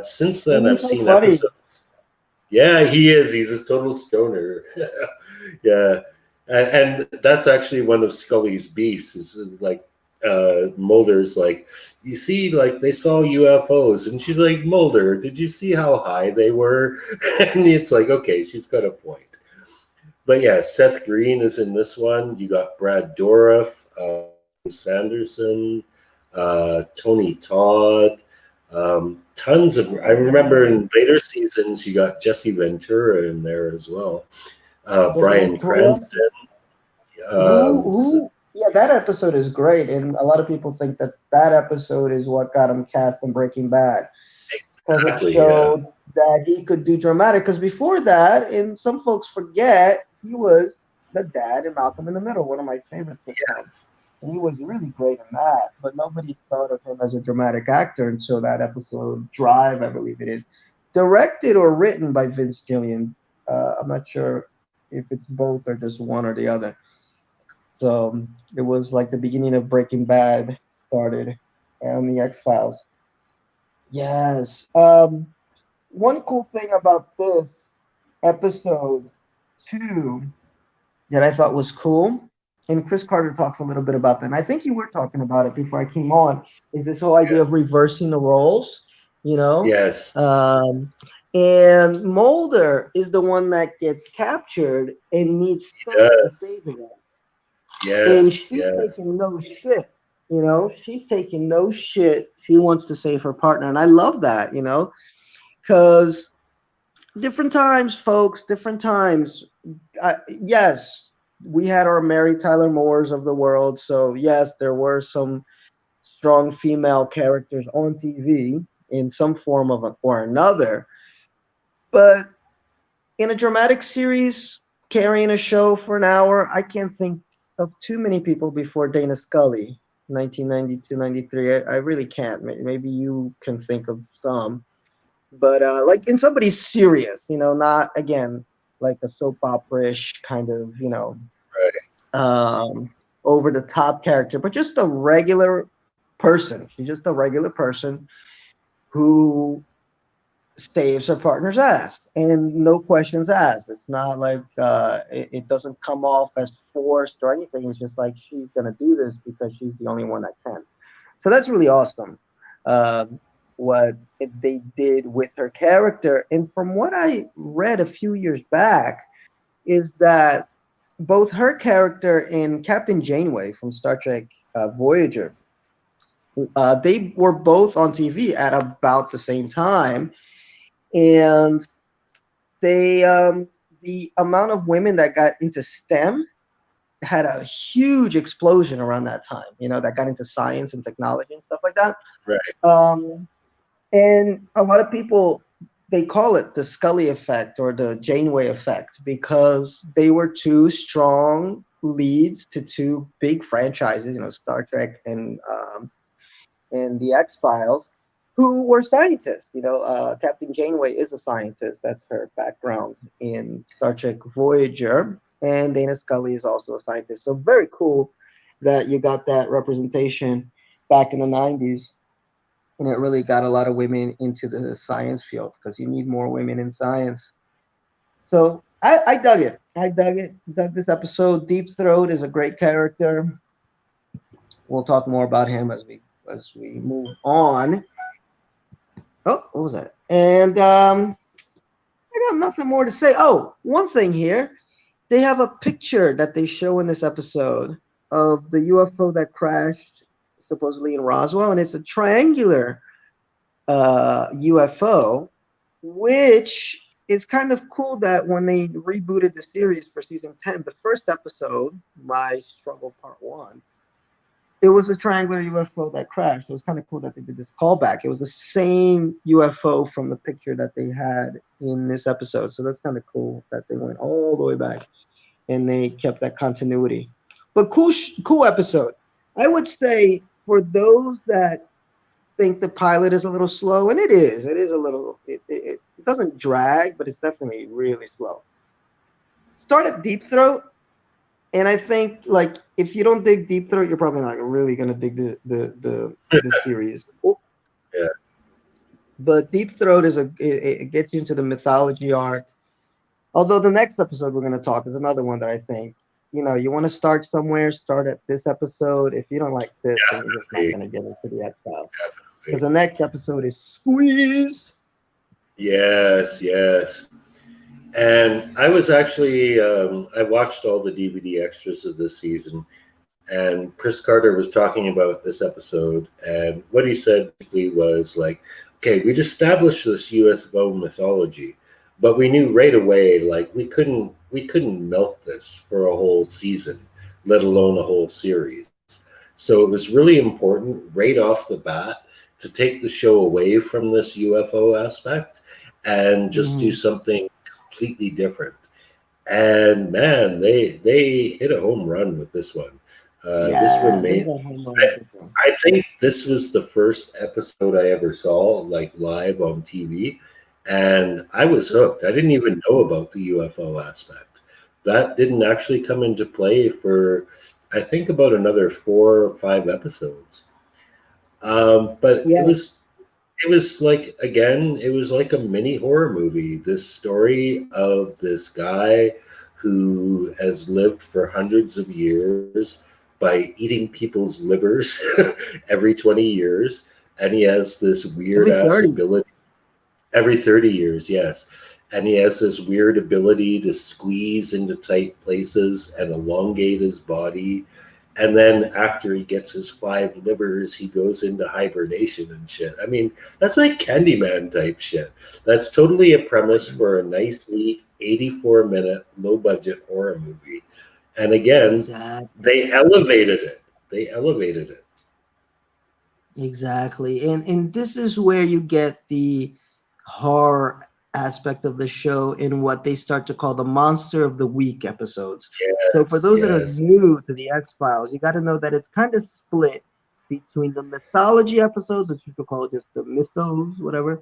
Since then And I've he's so seen funny. episodes. Yeah, he is. He's a total stoner. Yeah. And that's actually one of Scully's beefs is like Mulder's like, you see, like they saw UFOs, and she's like, Mulder, did you see how high they were? And it's like, okay, she's got a point. But yeah, Seth Green is in this one. You got Brad Dourif, Sanderson, Tony Todd, tons of. I remember in later seasons, you got Jesse Ventura in there as well. Bryan Cranston. Yeah, that episode is great, and a lot of people think that episode is what got him cast in Breaking Bad because it showed that he could do dramatic. Because before that, and some folks forget, he was the dad in Malcolm in the Middle, one of my favorite sitcoms. And he was really great in that, but nobody thought of him as a dramatic actor until that episode, Drive, I believe it is, directed or written by Vince Gilligan. I'm not sure if it's both or just one or the other. So it was like the beginning of Breaking Bad started and the X-Files. Yes. One cool thing about this episode 2 that I thought was cool, and Chris Carter talks a little bit about that, and I think you were talking about it before I came on, is this whole idea of reversing the roles, Yes. And Mulder is the one that gets captured and needs to save him. Yes. And she's taking no shit. She's taking no shit. She wants to save her partner. And I love that, because different times, folks, different times. Yes, we had our Mary Tyler Moores of the world. So yes, there were some strong female characters on TV in some form of or another. But in a dramatic series, carrying a show for an hour, I can't think of too many people before Dana Scully, 1992, 93. I really can't. Maybe you can think of some. But like in somebody serious, not again like a soap opera-ish kind of, um, over the top character, but just a regular person. She's just a regular person who saves her partner's ass and no questions asked. It's not like it doesn't come off as forced or anything. It's just like she's gonna do this because she's the only one that can. So that's really awesome. What they did with her character, and from what I read a few years back, is that both her character and Captain Janeway from Star Trek Voyager, they were both on TV at about the same time, and they the amount of women that got into STEM had a huge explosion around that time. That got into science and technology and stuff like that. Right. And a lot of people, they call it the Scully effect or the Janeway effect because they were two strong leads to two big franchises, Star Trek and the X-Files, who were scientists. Captain Janeway is a scientist. That's her background in Star Trek Voyager. And Dana Scully is also a scientist. So very cool that you got that representation back in the 90s. And it really got a lot of women into the science field because you need more women in science. So I dug it. Dug this episode. Deep Throat is a great character. We'll talk more about him as we move on. Oh, what was that? And I got nothing more to say. Oh, one thing here. They have a picture that they show in this episode of the UFO that crashed supposedly in Roswell, and it's a triangular UFO, which is kind of cool that when they rebooted the series for season 10, the first episode, My Struggle Part 1, it was a triangular UFO that crashed. So it was kind of cool that they did this callback. It was the same UFO from the picture that they had in this episode. So that's kind of cool that they went all the way back and they kept that continuity. But cool episode. I would say for those that think the pilot is a little slow, and it is a little, it doesn't drag, but it's definitely really slow. Start at Deep Throat, and I think like if you don't dig Deep Throat, you're probably not really gonna dig the series. Yeah. But Deep Throat it gets you into the mythology arc. Although the next episode we're gonna talk is another one that I think, you want to start somewhere, start at this episode. If you don't like this, then you're just not going to get into the X-Files. Because the next episode is Squeeze. Yes. And I was actually, I watched all the DVD extras of this season, and Chris Carter was talking about this episode, and what he said was like, okay, we'd established this UFO mythology, but we knew right away, like we couldn't milk this for a whole season, let alone a whole series. So it was really important right off the bat to take the show away from this UFO aspect and just do something completely different. And man, they hit a home run with this one. This one made. I think this was the first episode I ever saw like live on TV. And I was hooked. I didn't even know about the UFO aspect. That didn't actually come into play for, I think, about another 4 or 5 episodes. But it was like, again, it was like a mini horror movie. This story of this guy who has lived for hundreds of years by eating people's livers every 20 years. And he has this weird ass ability. Every 30 years, yes. And he has this weird ability to squeeze into tight places and elongate his body. And then after he gets his 5 livers, he goes into hibernation and shit. I mean, that's like Candyman type shit. That's totally a premise for a nice, neat, 84-minute, low-budget horror movie. And again, Exactly. they elevated it. They elevated it. Exactly. And this is where you get the horror aspect of the show in what they start to call the Monster of the Week episodes. So for Yes, those that are yes. new to the X-Files, you got to know that it's kind of split between the mythology episodes, which people call just the mythos, whatever,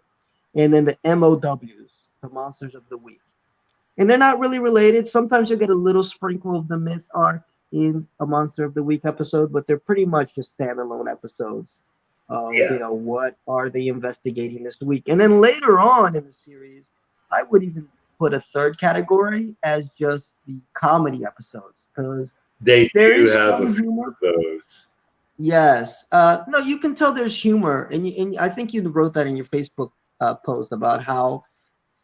and then the MOWs, the Monsters of the Week. And they're not really related. Sometimes you'll get a little sprinkle of the myth arc in a Monster of the Week episode, but they're pretty much just standalone episodes of, Yeah. what are they investigating this week. And then later on in the series, I would even put a third category as just the comedy episodes, because They there do is have a some few humor. of those. Yes. No, you can tell there's humor, and I think you wrote that in your Facebook post about how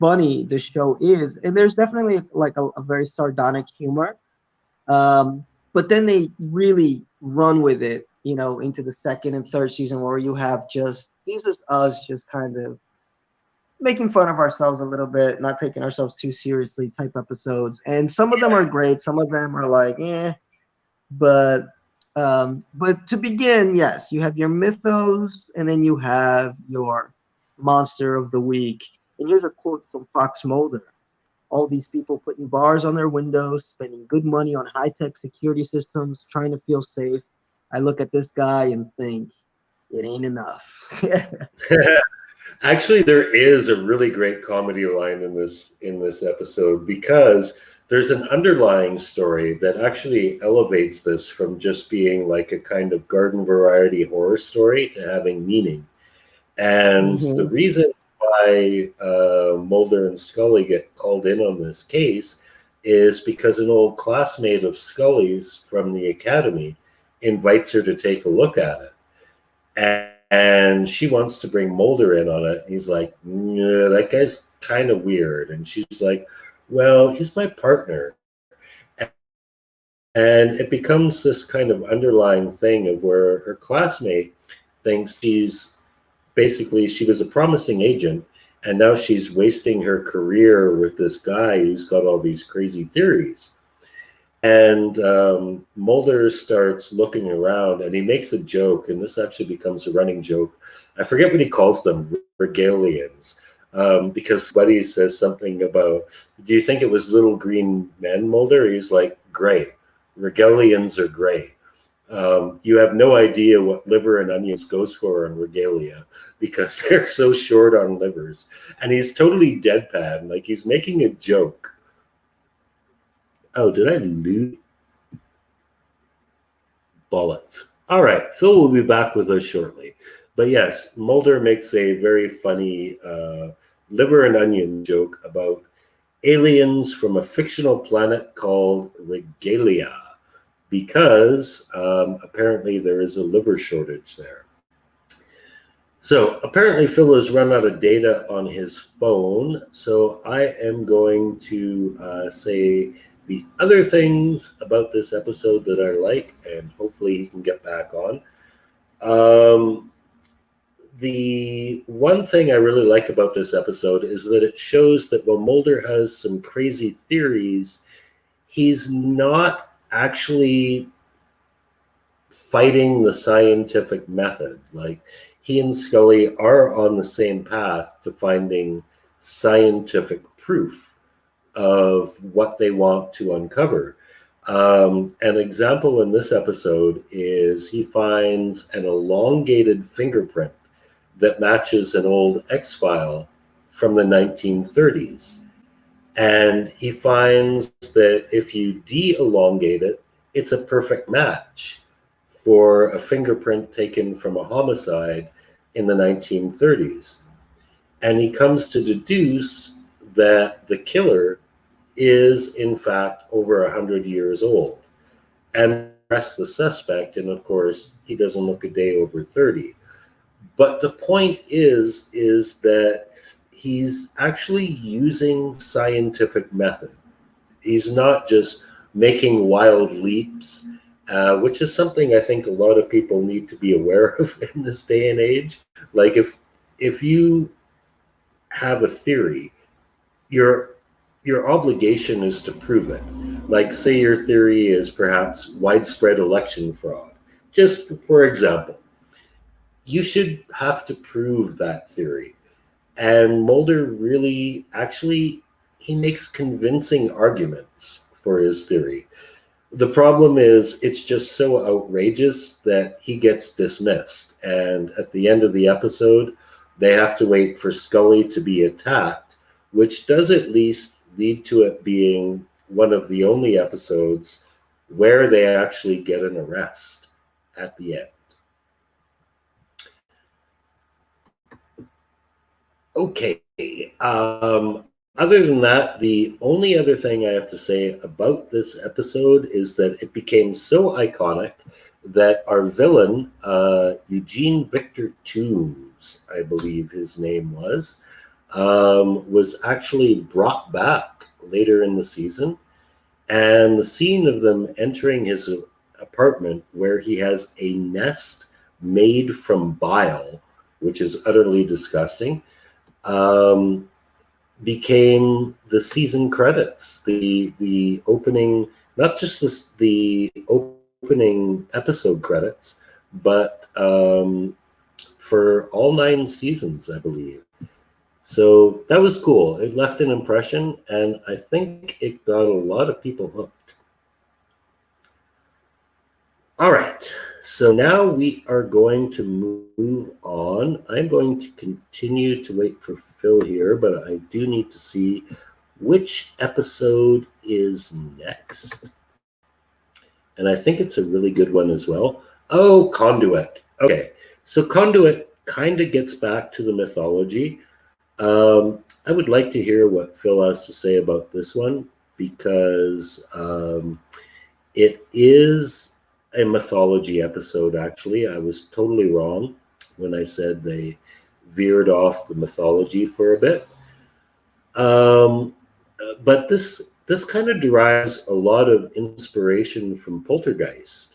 funny the show is, and there's definitely like a very sardonic humor. But then they really run with it, into the second and third season, where you have just these is us just kind of making fun of ourselves a little bit, not taking ourselves too seriously type episodes. And some of them are great, some of them are like, but to begin, yes, you have your mythos, and then you have your monster of the week. And here's a quote from Fox Mulder: all these people putting bars on their windows, spending good money on high-tech security systems, trying to feel safe. I look at this guy and think, it ain't enough. Actually, there is a really great comedy line in this episode, because there's an underlying story that actually elevates this from just being like a kind of garden variety horror story to having meaning. And the Mhm. reason why Mulder and Scully get called in on this case is because an old classmate of Scully's from the academy invites her to take a look at it. And she wants to bring Mulder in on it. He's like, yeah, that guy's kind of weird. And she's like, well, he's my partner. And it becomes this kind of underlying thing of where her classmate thinks she was a promising agent, and now she's wasting her career with this guy who's got all these crazy theories. And Mulder starts looking around, and he makes a joke, and this actually becomes a running joke. I forget what he calls them, regalians, because Buddy says something about, do you think it was little green men, Mulder? He's like, gray. Regalians are gray. You have no idea what liver and onions goes for in regalia, because they're so short on livers. And he's totally deadpan, like he's making a joke. Oh, did I lose? Bollocks. All right, Phil will be back with us shortly. But yes, Mulder makes a very funny liver and onion joke about aliens from a fictional planet called Regalia, because apparently there is a liver shortage there. So apparently Phil has run out of data on his phone. So I am going to say the other things about this episode that I like, and hopefully he can get back on. Um, the one thing I really like about this episode is that it shows that while Mulder has some crazy theories, he's not actually fighting the scientific method. Like, he and Scully are on the same path to finding scientific proof of what they want to uncover. An example in this episode is he finds an elongated fingerprint that matches an old X file from the 1930s. And he finds that if you de elongate it, it's a perfect match for a fingerprint taken from a homicide in the 1930s. And he comes to deduce that the killer is, in fact, over 100 years old, and arrests the suspect. And of course, he doesn't look a day over 30. But the point is that he's actually using scientific method. He's not just making wild leaps, which is something I think a lot of people need to be aware of in this day and age. Like, if you have a theory, your obligation is to prove it. Like, say your theory is perhaps widespread election fraud. Just for example, you should have to prove that theory. And Mulder really, actually, he makes convincing arguments for his theory. The problem is it's just so outrageous that he gets dismissed. And at the end of the episode, they have to wait for Scully to be attacked, which does at least lead to it being one of the only episodes where they actually get an arrest at the end. Okay. Other than that, the only other thing I have to say about this episode is that it became so iconic that our villain, Eugene Victor Toombs, I believe his name was actually brought back later in the season. And the scene of them entering his apartment where he has a nest made from bile, which is utterly disgusting, became the season credits, the opening, not just the opening episode credits, but for all 9 seasons, I believe. So that was cool. It left an impression, and I think it got a lot of people hooked. All right, so now we are going to move on. I'm going to continue to wait for Phil here, but I do need to see which episode is next. And I think it's a really good one as well. Oh, Conduit. Okay, so Conduit kind of gets back to the mythology. I would like to hear what Phil has to say about this one, because it is a mythology episode, actually. I was totally wrong when I said they veered off the mythology for a bit. But this kind of derives a lot of inspiration from Poltergeist,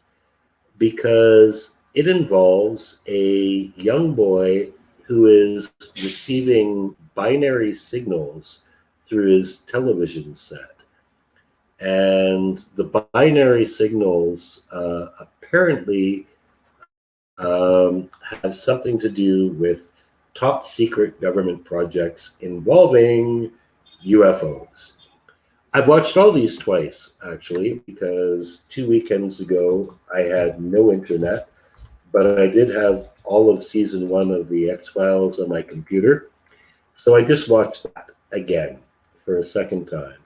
because it involves a young boy who is receiving binary signals through his television set. And the binary signals apparently have something to do with top secret government projects involving UFOs. I've watched all these twice, actually, because 2 weekends ago I had no internet, but I did have all of season 1 of the X-Files on my computer. So I just watched that again for a second time.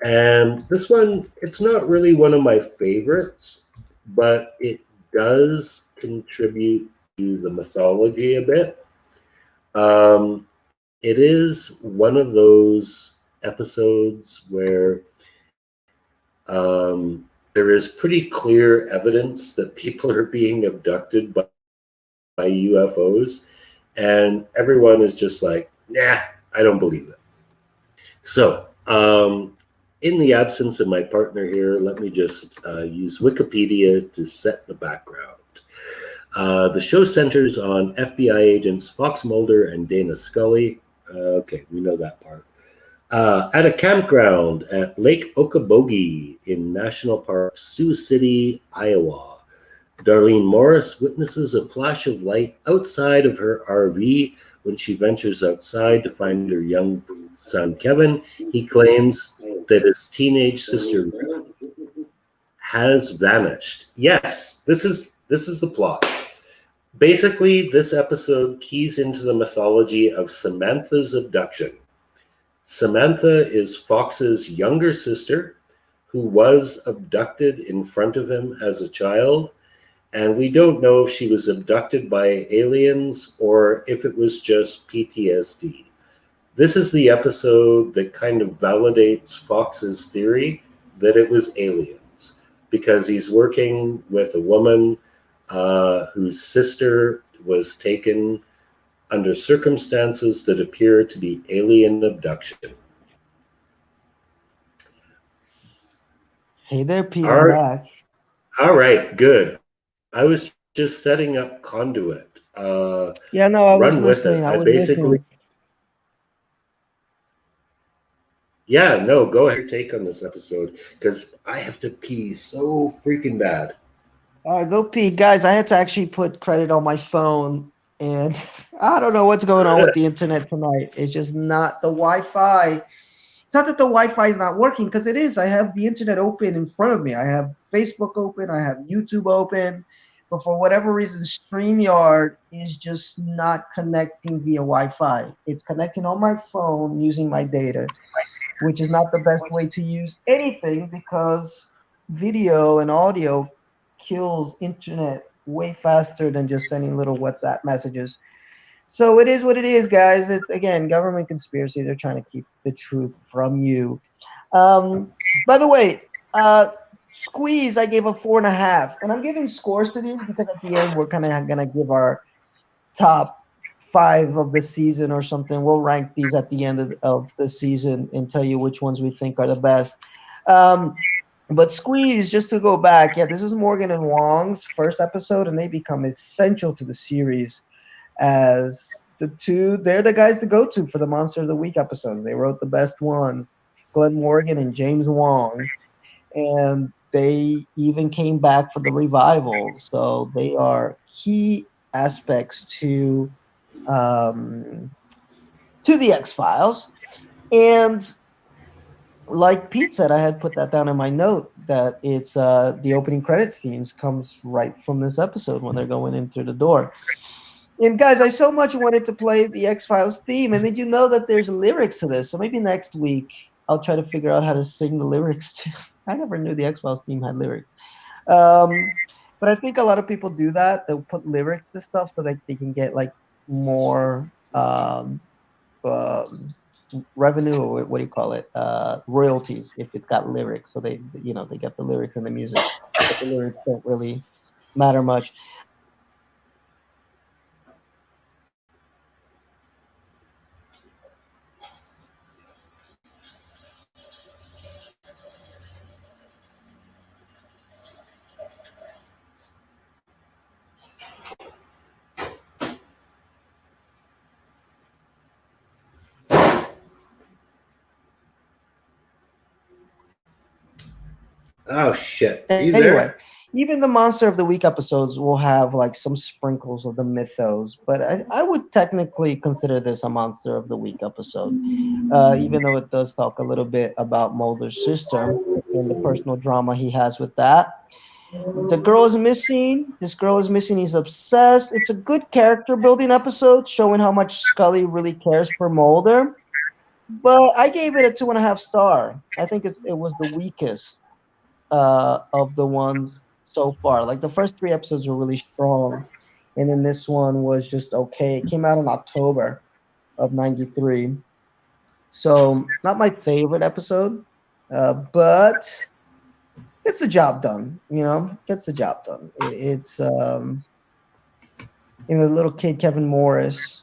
And this one, it's not really one of my favorites, but it does contribute to the mythology a bit. It is one of those episodes where there is pretty clear evidence that people are being abducted by UFOs, and everyone is just like, nah, I don't believe it. So, in the absence of my partner here, let me just use Wikipedia to set the background. The show centers on FBI agents Fox Mulder and Dana Scully. Okay, we know that part. At a campground at Lake Okoboji in National Park, Sioux City, Iowa, Darlene Morris witnesses a flash of light outside of her RV. When she ventures outside to find her young son, Kevin, he claims that his teenage sister has vanished. Yes, this is the plot. Basically, this episode keys into the mythology of Samantha's abduction. Samantha is Fox's younger sister who was abducted in front of him as a child, and we don't know if she was abducted by aliens or if it was just PTSD. This is the episode that kind of validates Fox's theory that it was aliens, because he's working with a woman whose sister was taken under circumstances that appear to be alien abduction. Hey there, P. I'm back. All right, good. I was just setting up Conduit. Yeah, no, I was listening. I basically. Yeah, no, go ahead. Take on this episode because I have to pee so freaking bad. All right, go pee, guys. I had to actually put credit on my phone, and I don't know what's going on with the internet tonight. It's just not the Wi-Fi. It's not that the Wi-Fi is not working, because it is. I have the internet open in front of me. I have Facebook open. I have YouTube open. But for whatever reason, StreamYard is just not connecting via Wi-Fi. It's connecting on my phone using my data, which is not the best way to use anything, because video and audio kills internet way faster than just sending little WhatsApp messages. So it is what it is, guys. It's, again, government conspiracy. They're trying to keep the truth from you. By the way, Squeeze, I gave a 4.5, and I'm giving scores to these because at the end we're kind of gonna give our top 5 of the season or something. We'll rank these at the end of the season and tell you which ones we think are the best. But Squeeze, just to go back, yeah, this is Morgan and Wong's first episode, and they become essential to the series as they're the guys to go to for the Monster of the Week episodes. They wrote the best ones, Glenn Morgan and James Wong, and they even came back for the revival. So they are key aspects to the X-Files. And like Pete said, I had put that down in my note that it's the opening credit scenes comes right from this episode when they're going in through the door. And guys, I so much wanted to play the X-Files theme, and did you know that there's lyrics to this? So maybe next week I'll try to figure out how to sing the lyrics to. I never knew the X-Files theme had lyrics. But I think a lot of people do that. They'll put lyrics to stuff so that they can get like more revenue, or what do you call it? Royalties if it's got lyrics. So they get the lyrics and the music, but the lyrics don't really matter much. Oh shit! Are you Anyway, there? even the Monster of the Week episodes will have like some sprinkles of the mythos, but I would technically consider this a Monster of the Week episode, even though it does talk a little bit about Mulder's sister and the personal drama he has with that. The girl is missing. This girl is missing. He's obsessed. It's a good character building episode showing how much Scully really cares for Mulder. But I gave it a 2.5 star. I think it was the weakest of the ones so far. Like the first 3 episodes were really strong, and then this one was just okay. It came out in October of '93, so not my favorite episode, but gets the job done. Gets the job done. It's the little kid Kevin Morris.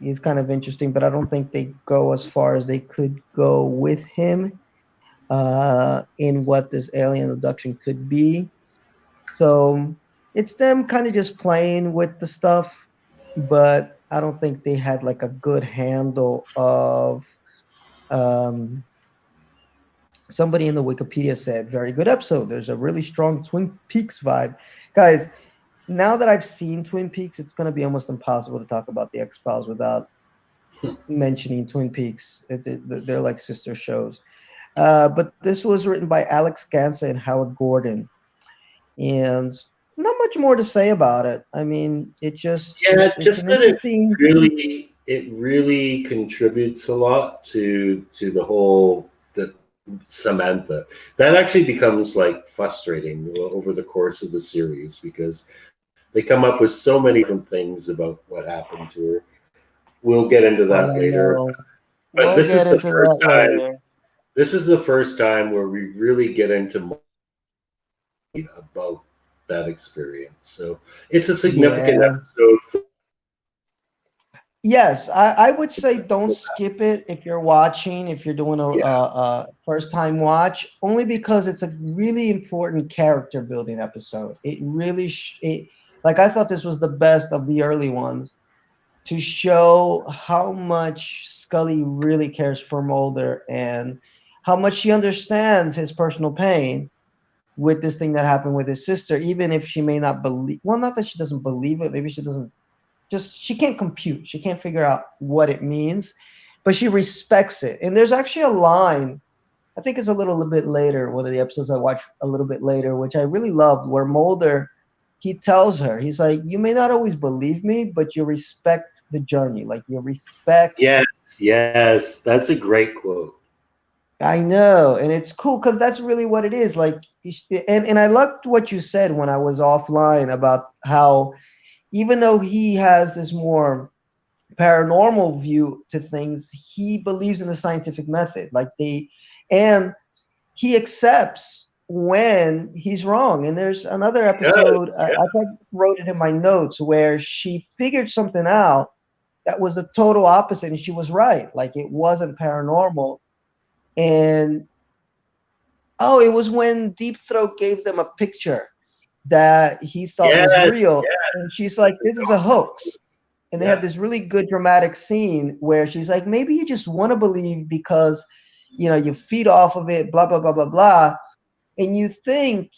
He's kind of interesting, but I don't think they go as far as they could go with him in what this alien abduction could be. So it's them kind of just playing with the stuff, but I don't think they had like a good handle of. Somebody in the Wikipedia said, very good episode. There's a really strong Twin Peaks vibe. Guys, now that I've seen Twin Peaks, it's going to be almost impossible to talk about the X-Files without mentioning Twin Peaks. They're like sister shows. But this was written by Alex Gansa and Howard Gordon. And not much more to say about it. I mean, it's Just an that interesting. it really contributes a lot to the whole the Samantha. That actually becomes like frustrating over the course of the series because they come up with so many different things about what happened to her. We'll get into I that later. know. But We'll get into that later. this is the first time where we really get into about that experience. So it's a significant Yeah. episode for Yes, I would say don't skip it if you're watching, if you're doing yeah. a first time watch, only because it's a really important character building episode. It really, like I thought this was the best of the early ones. to show how much Scully really cares for Mulder and how much she understands his personal pain with this thing that happened with his sister, even if she may not believe. Well, not that she doesn't believe it. Maybe she doesn't. Just she can't compute. She can't figure out what it means, but she respects it. And there's actually a line. I think it's a little bit later. One of the episodes I watched a little bit later, which I really loved, where Mulder he tells her, he's like, "You may not always believe me, but you respect the journey. Like you respect." Yes, yes, that's a great quote. I know, and it's cool because that's really what it is. Like, and I loved what you said when I was offline about how even though he has this more paranormal view to things, he believes in the scientific method. And he accepts when he's wrong. And there's another Yes, episode yeah, I wrote it in my notes where she figured something out that was the total opposite, and she was right. Like it wasn't paranormal, and oh, it was when Deep Throat gave them a picture that he thought was yes, real. And she's yes. like, this is a hoax. And they have Yeah, this really good dramatic scene where she's like, maybe you just want to believe because, you feed off of it, blah, blah, blah, blah, blah. And you think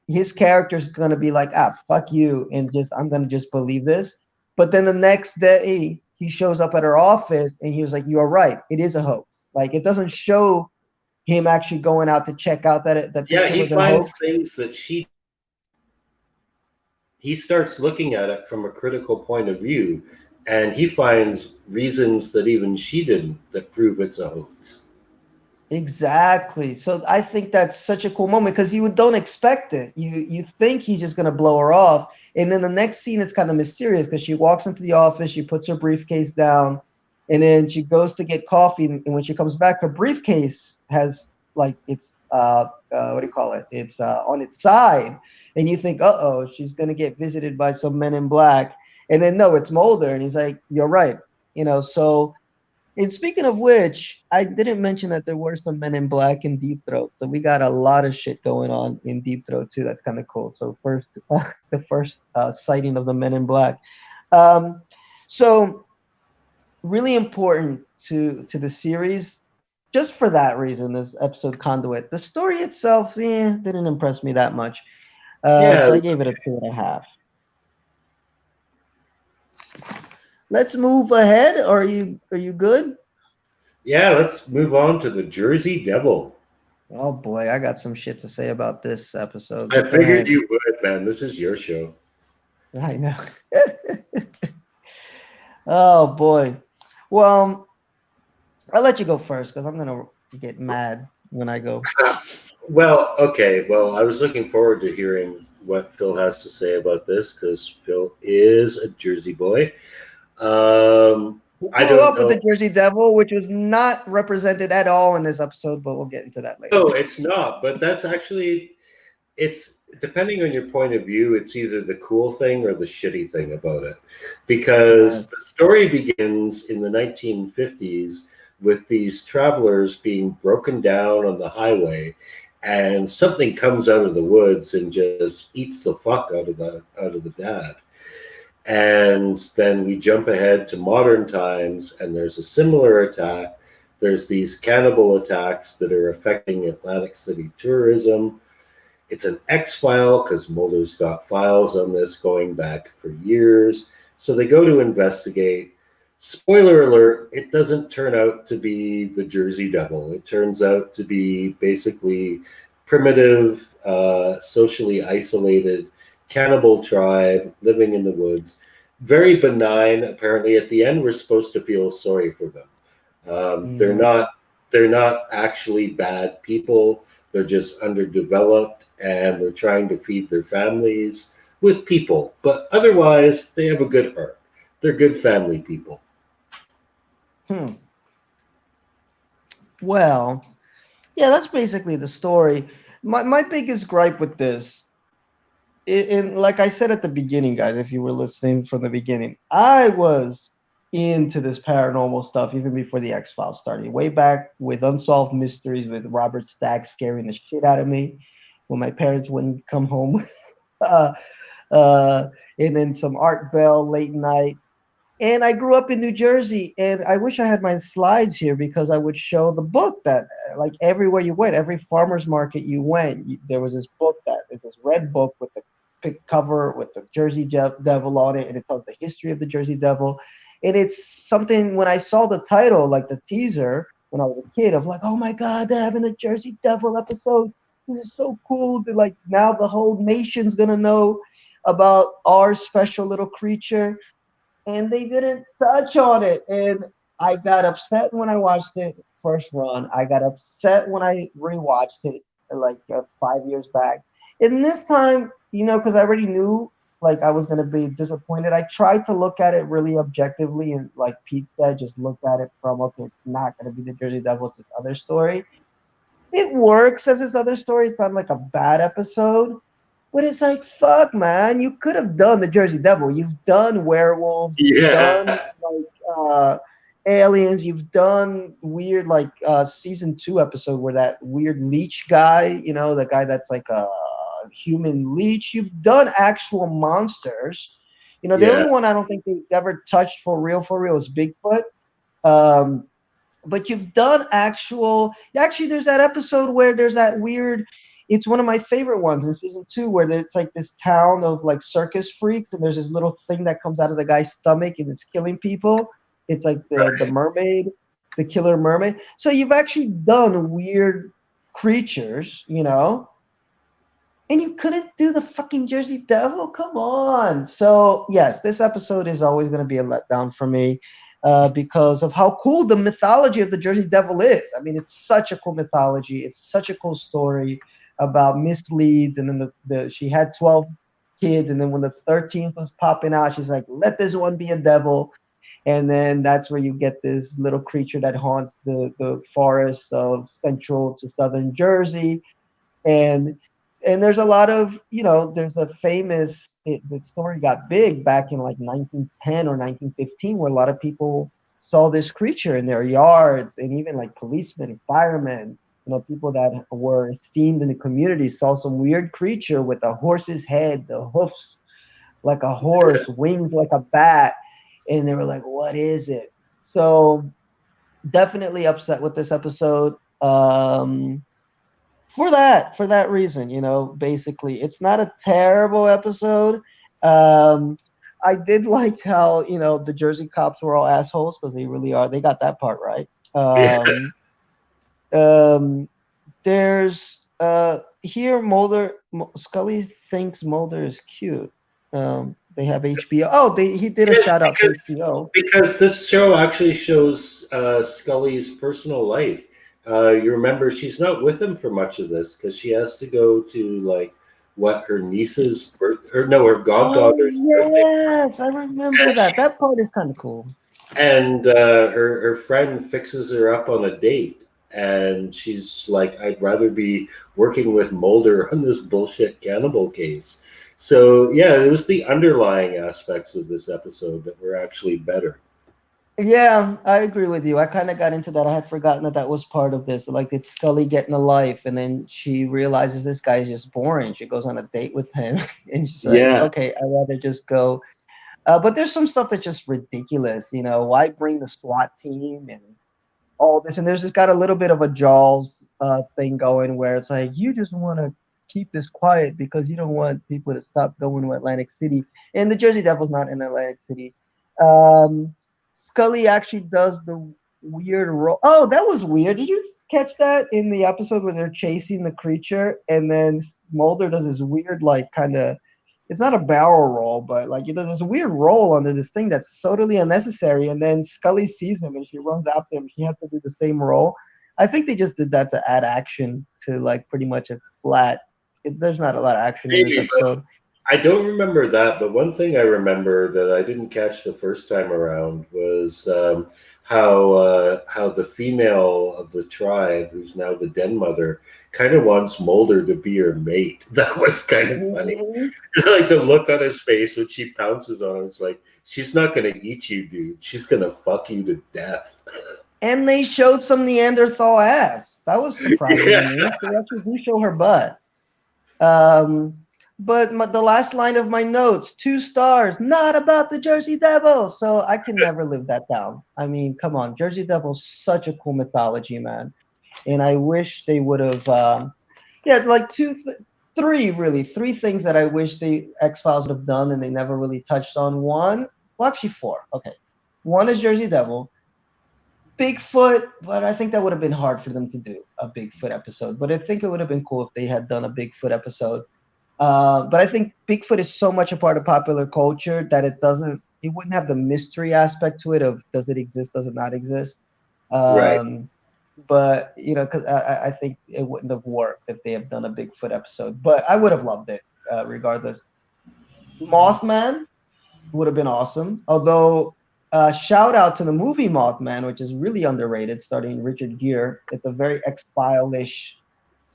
his character's going to be like, fuck you. And I'm going to just believe this. But then the next day, he shows up at her office and he was like, you are right. It is a hoax. Like, it doesn't show him actually going out to check out that the yeah. picture He was a finds hoax. things that he starts looking at it from a critical point of view, and he finds reasons that even she didn't that prove it's a hoax. Exactly. So I think that's such a cool moment because you don't expect it. You think he's just gonna blow her off, and then the next scene is kind of mysterious because she walks into the office, she puts her briefcase down, and then she goes to get coffee. And when she comes back, her briefcase has like it's what do you call it? It's on its side, and you think, oh, she's gonna get visited by some men in black, and then no, it's Mulder, and he's like, you're right. So and speaking of which, I didn't mention that there were some Men in Black in Deep Throat, so we got a lot of shit going on in Deep Throat too. That's kind of cool. So first, the first sighting of the Men in Black. Um, so really important to the series, just for that reason. This episode Conduit. The story itself, didn't impress me that much. So Yeah, I gave it a 2.5. Let's move ahead. Are you good? yeah. Let's move on to the Jersey Devil. Oh boy, I got some shit to say about this episode, I but go figured ahead. you would, man. This is your show. I know. Oh boy. Well, I'll let you go first because I'm gonna get mad when I go. Well, okay. Well, I was looking forward to hearing what Phil has to say about this because Phil is a Jersey boy. Um, We I grew don't up with know. the Jersey Devil, which was not represented at all in this episode, but we'll get into that later. No, it's not. But that's actually it's depending on your point of view. It's either the cool thing or the shitty thing about it, Yeah. because the story begins in the 1950s with these travelers being broken down on the highway, and something comes out of the woods and just eats the fuck out of the dad. And then we jump ahead to modern times, and there's a similar attack. There's these cannibal attacks that are affecting Atlantic City tourism. It's an X file because Mulder's got files on this going back for years. So they go to investigate. Spoiler alert, it doesn't turn out to be the Jersey Devil. It turns out to be basically primitive, socially isolated cannibal tribe living in the woods. Very benign. Apparently, at the end, we're supposed to feel sorry for them. They're Yeah. not. They're not actually bad people. They're just underdeveloped, and they're trying to feed their families with people. But otherwise, they have a good heart. They're good family people. Hmm. Well, yeah, that's basically the story. My biggest gripe with this, and like I said at the beginning, guys, if you were listening from the beginning, I was into this paranormal stuff even before the X Files started. Way back with Unsolved Mysteries with Robert Stack scaring the shit out of me when my parents wouldn't come home. uh, and then some Art Bell late night. And I grew up in New Jersey, and I wish I had my slides here because I would show the book that, like, everywhere you went, every farmer's market you went, there was this book this red book with the big cover with the Jersey Devil on it, and it tells the history of the Jersey Devil. And it's something, when I saw the title, like the teaser, when I was a kid, of like, oh my God, they're having a Jersey Devil episode. This is so cool. They're like, now the whole nation's gonna know about our special little creature, and they didn't touch on it. And I got upset when I watched it first run. I got upset when I rewatched it like 5 years back. And this time, because I already knew like I was gonna be disappointed, I tried to look at it really objectively, and like Pete said, just look at it from, okay, it's not gonna be the Jersey Devils, this other story. It works as this other story. It's not like a bad episode. But it's like, fuck, man, you could have done the Jersey Devil. You've done werewolves. You've done Yeah. aliens. You've done weird season 2 episode where that weird leech guy, the guy that's like a human leech. You've done actual monsters. The Yeah. only one I don't think they've ever touched for real is Bigfoot. Um, but you've done actually there's that episode where there's that weird, it's one of my favorite ones in season 2, where it's like this town of like circus freaks, and there's this little thing that comes out of the guy's stomach and it's killing people. It's like the mermaid, the killer mermaid. So you've actually done weird creatures, and you couldn't do the fucking Jersey Devil. Come on. So yes, this episode is always going to be a letdown for me. Because of how cool the mythology of the Jersey Devil is. I mean, it's such a cool mythology. It's such a cool story about Miss Leeds, and then she had 12 kids, and then when the 13th was popping out, she's like, let this one be a devil. And then that's where you get this little creature that haunts the forests of central to southern Jersey. And there's a lot of, there's a famous, the story got big back in like 1910 or 1915, where a lot of people saw this creature in their yards, and even like policemen, firemen, people that were esteemed in the community saw some weird creature with a horse's head, the hoofs like a horse, wings like a bat. And they were like, what is it? So definitely upset with this episode. For that reason, basically, it's not a terrible episode. I did like how, the Jersey cops were all assholes, because they really are. They got that part right. There's here Scully thinks Mulder is cute. They have HBO. Oh, he did a shout out to HBO. Because this show actually shows Scully's personal life. You remember she's not with him for much of this because she has to go to like her niece's her goddaughter's birthday. Yes, I remember that. That part is kind of cool. And her friend fixes her up on a date, and she's like, I'd rather be working with Mulder on this bullshit cannibal case. So yeah, it was the underlying aspects of this episode that were actually better. Yeah, I agree with you. I kind of got into that. I had forgotten that was part of this. Like, it's Scully getting a life, and then she realizes this guy is just boring. She goes on a date with him, and she's like, okay, I'd rather just go. But there's some stuff that's just ridiculous. Why bring the SWAT team and all this? And there's just got a little bit of a Jaws thing going, where it's like, you just want to keep this quiet because you don't want people to stop going to Atlantic City. And the Jersey Devil's not in Atlantic City. Scully actually does the weird roll. Oh, that was weird. Did you catch that in the episode where they're chasing the creature, and then Mulder does this weird, like, kind of, it's not a barrel roll, but like, he does this weird roll under this thing that's totally unnecessary, and then Scully sees him and she runs after him. She has to do the same roll. I think they just did that to add action to like pretty much a flat. There's not a lot of action in this episode. I don't remember that, but one thing I remember that I didn't catch the first time around was how the female of the tribe, who's now the den mother, kind of wants Mulder to be her mate. That was kind of funny. Like the look on his face when she pounces on him, it's like, she's not going to eat you, dude. She's going to fuck you to death. And they showed some Neanderthal ass. That was surprising to me. They actually do show her butt. but the last line of my notes, 2 stars, not about the Jersey Devils. So I can never live that down. I mean, come on, Jersey Devils, such a cool mythology, man. And I wish they would have, yeah, like three things that I wish the X Files would have done and they never really touched on. One, well, actually four. Okay, one is Jersey Devil. Bigfoot, but I think that would have been hard for them to do a Bigfoot episode. But I think it would have been cool if they had done a Bigfoot episode. But I think Bigfoot is so much a part of popular culture that it wouldn't have the mystery aspect to it of does it exist, does it not exist. Right. But because I think it wouldn't have worked if they have done a Bigfoot episode. But I would have loved it regardless. Mothman would have been awesome. Although, shout out to the movie Mothman, which is really underrated, starring Richard Gere. It's a very X-File-ish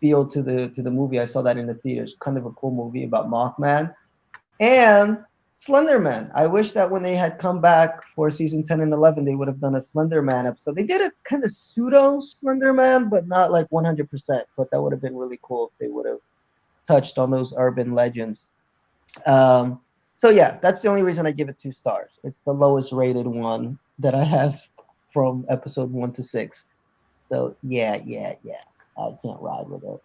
feel to the movie. I saw that in the theaters. Kind of a cool movie about Mothman. And Slenderman. I wish that when they had come back for season 10 and 11, they would have done a Slenderman episode. They did a kind of pseudo Slenderman, but not like 100%. But that would have been really cool if they would have touched on those urban legends. So yeah, that's the only reason I give it 2 stars. It's the lowest rated one that I have from episode 1 to 6. So yeah, I can't ride with it.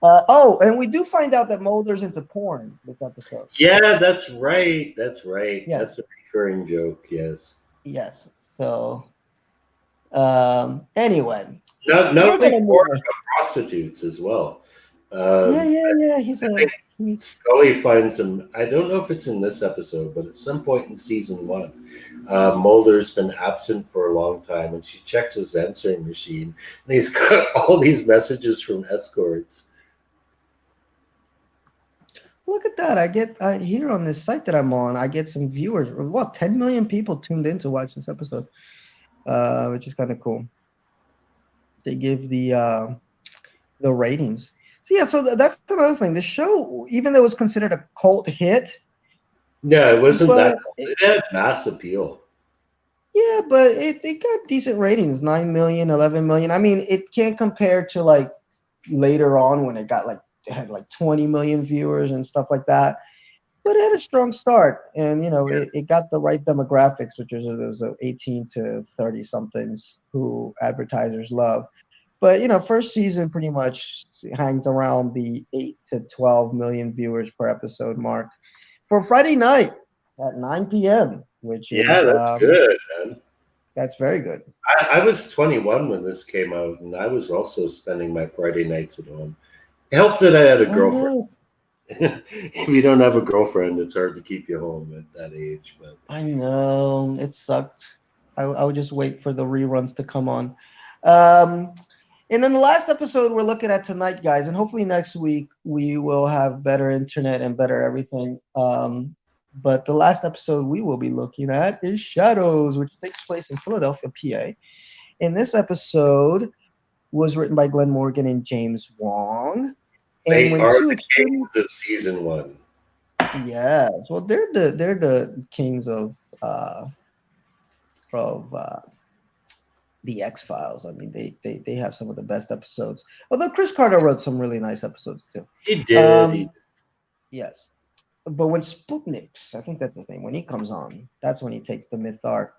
And we do find out that Mulder's into porn this episode. Yeah, that's right. That's right. Yes. That's a recurring joke. Yes. Yes. So anyway, Not we're only gonna move porn, on. but prostitutes as well. Yeah. Scully finds him. I don't know if it's in this episode, but at some point in season 1, Mulder's been absent for a long time, and she checks his answering machine, and he's got all these messages from escorts. Look at that. I here on this site that I'm on, I get some viewers. What, 10 million people tuned in to watch this episode, which is kind of cool. They give the ratings. So yeah, that's another thing. The show, even though it was considered a cult hit, No, it wasn't but that. It had mass appeal. yeah, but it got decent ratings, 9 million, 11 million. I mean, it can't compare to like later on when it had like 20 million viewers and stuff like that. But it had a strong start, and it got the right demographics, which was those 18 to 30 somethings who advertisers love. But first season pretty much hangs around the 8 to 12 million viewers per episode mark for Friday night at 9 p.m., which Yeah, is that's good, man. that's very good. I was 21 when this came out, and I was also spending my Friday nights at home. It helped that I had a girlfriend. If you don't have a girlfriend, it's hard to keep you home at that age. But I know it sucked. I would just wait for the reruns to come on. And then the last episode we're looking at tonight, guys, and hopefully next week we will have better internet and better everything. But the last episode we will be looking at is Shadows, which takes place in Philadelphia, PA. And this episode was written by Glenn Morgan and James Wong. they And are the kings of season 1. yes, well, they're the kings of the X-Files. I mean, they have some of the best episodes. Although Chris Carter wrote some really nice episodes too. He did. Yes. But when Sputniks, I think that's his name, when he comes on, that's when he takes the myth arc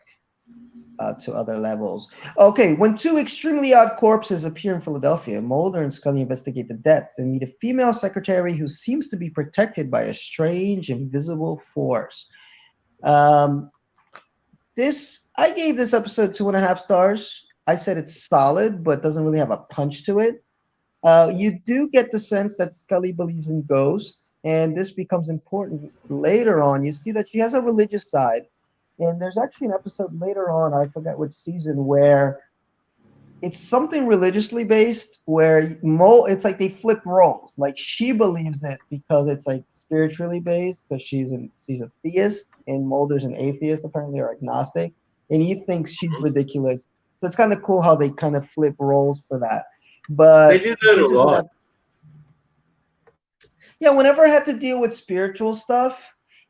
to other levels. Okay, when 2 extremely odd corpses appear in Philadelphia, Mulder and Scully investigate the deaths and meet a female secretary who seems to be protected by a strange, invisible force. I gave this episode 2.5 stars. I said it's solid, but doesn't really have a punch to it. You do get the sense that Scully believes in ghosts, and this becomes important later on. You see that she has a religious side, and there's actually an episode later on, I forget which season, where it's something religiously based, where it's like they flip roles. Like she believes it because it's like spiritually based, because she's a theist, and Mulder's an atheist apparently, or agnostic, and he thinks she's ridiculous. So it's kind of cool how they kind of flip roles for that. But They do that a lot. Yeah, whenever I had to deal with spiritual stuff,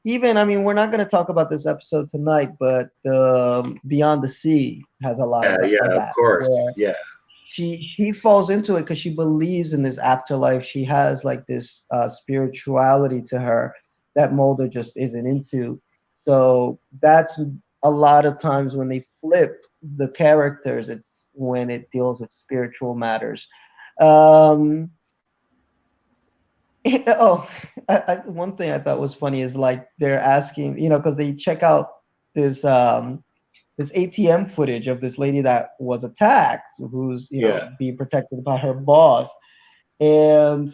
even, I mean, we're not going to talk about this episode tonight, but Beyond the Sea has a lot of Yeah, that. of course. Yeah. she falls into it because she believes in this afterlife. She has like this spirituality to her that Mulder just isn't into. So that's a lot of times when they flip the characters, it's when it deals with spiritual matters. Um, oh, one thing I thought was funny is like they're asking, because they check out this this ATM footage of this lady that was attacked, who's Yeah. being protected by her boss, and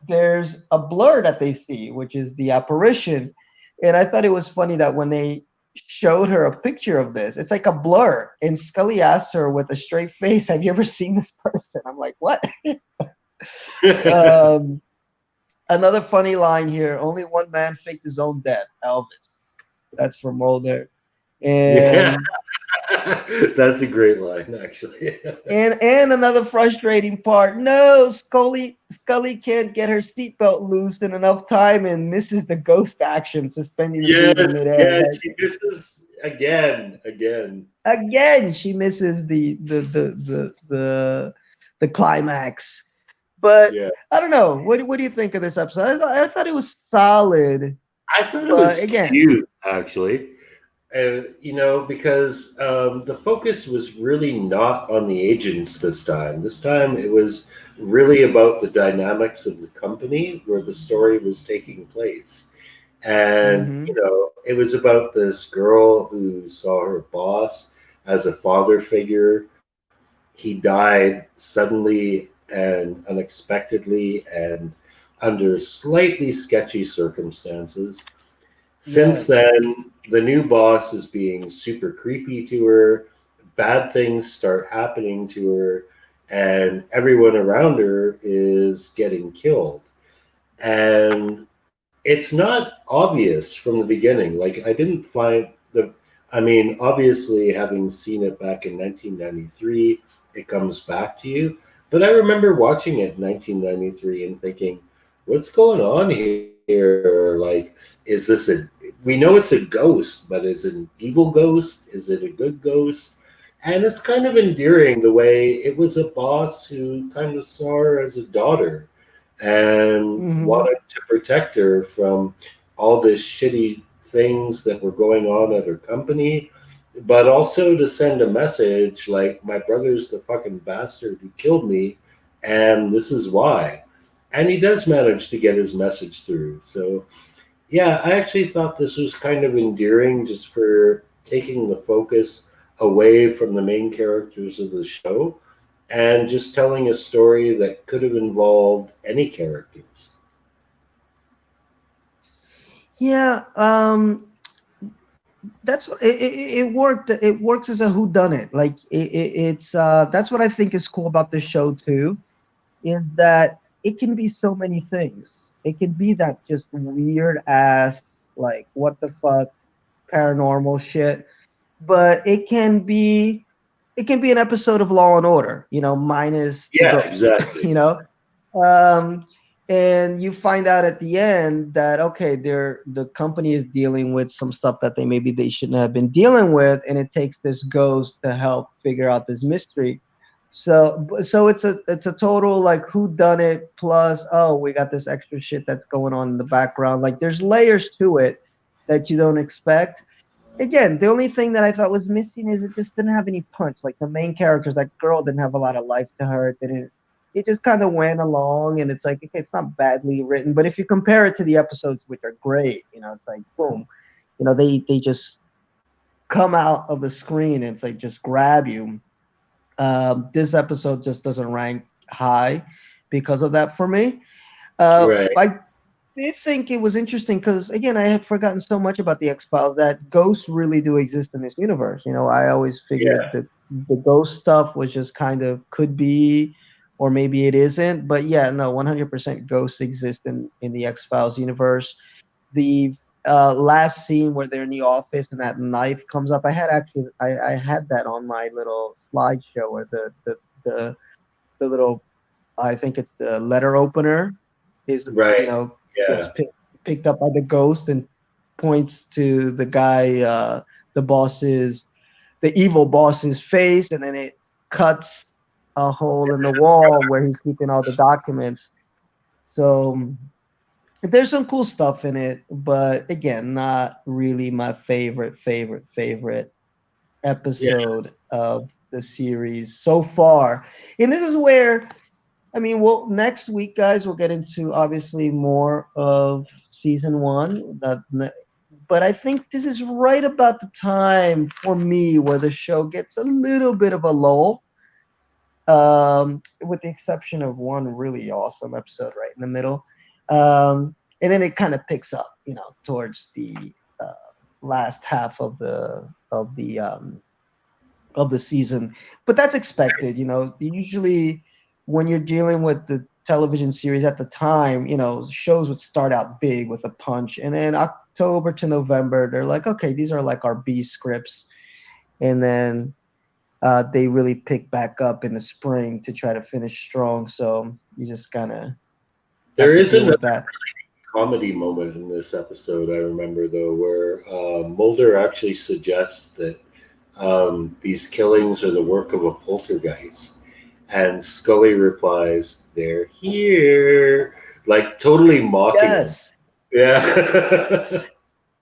there's a blur that they see, which is the apparition. And I thought it was funny that when they showed her a picture of this, it's like a blur. And Scully asked her with a straight face, "Have you ever seen this person?" I'm like, what? um, Another funny line here: "Only one man faked his own death, Elvis." That's from Mulder. Yeah. And That's a great line, actually. and another frustrating part. No, Scully can't get her seatbelt loosed in enough time and misses the ghost action, suspending the baby in Yes, midair. yes, Like, she misses again. again, she misses the climax. But Yeah. I don't know. What do you think of this episode? I thought it was solid, I thought it but was again, cute, actually. Because the focus was really not on the agents this time. This time it was really about the dynamics of the company where the story was taking place. And, hmm it was about this girl who saw her boss as a father figure. He died suddenly and unexpectedly and under slightly sketchy circumstances. Since yes, then, the new boss is being super creepy to her. Bad things start happening to her, and everyone around her is getting killed. And it's not obvious from the beginning. Like, I didn't find the, I mean, obviously, having seen it back in 1993, it comes back to you. But I remember watching it in 1993 and thinking, what's going on here? Like, is this we know it's a ghost, but is it an evil ghost? Is it a good ghost? And it's kind of endearing the way it was a boss who kind of saw her as a daughter and hmm wanted to protect her from all the shitty things that were going on at her company, but also to send a message like, my brother's the fucking bastard who killed me, and this is why. And he does manage to get his message through. So, yeah, I actually thought this was kind of endearing just for taking the focus away from the main characters of the show and just telling a story that could have involved any characters. yeah. That's what it worked. It works as a who done it. Like it's that's what I think is cool about this show too, is that it can be so many things. It can be that just weird ass like what the fuck paranormal shit, but it can be an episode of Law and Order, minus the Yeah, ghost, exactly. um, and you find out at the end that okay, the company is dealing with some stuff that maybe they shouldn't have been dealing with, and it takes this ghost to help figure out this mystery. So it's a total like who done it plus oh we got this extra shit that's going on in the background. Like there's layers to it that you don't expect. Again, the only thing that I thought was missing is it just didn't have any punch. Like the main characters, that girl didn't have a lot of life to her. It didn't. It just kind of went along, and it's like okay, it's not badly written, but if you compare it to the episodes, which are great, it's like boom, they just come out of the screen and it's like just grab you. This episode just doesn't rank high because of that for me. Right. I did think it was interesting because again, I had forgotten so much about the X Files that ghosts really do exist in this universe. I always figured Yeah. that the ghost stuff was just kind of could be, or maybe it isn't. But yeah, no, 100% ghosts exist in the X Files universe. The last scene where they're in the office and that knife comes up, I had that on my little slideshow, or the little, I think it's the letter opener is, Right. gets Yeah. picked up by the ghost and points to the guy, the evil boss's face, and then it cuts a hole in the wall where he's keeping all the documents. So there's some cool stuff in it, but again, not really my favorite Yeah, episode of the series so far. And this is where, I mean, well, next week, guys, we'll get into obviously more of season one. But I think this is right about the time for me where the show gets a little bit of a lull, with the exception of one really awesome episode right in the middle. And then it kind of picks up, towards the uh, last half of the season. But that's expected. Usually when you're dealing with the television series at the time, shows would start out big with a punch, and then October to November, they're like, okay, these are like our B scripts, and then they really pick back up in the spring to try to finish strong. So you just kind of have there to is deal another with that. comedy moment in this episode. I remember though, where Mulder actually suggests that these killings are the work of a poltergeist, and Scully replies, "They're here," like totally mocking him. Yes. Yeah.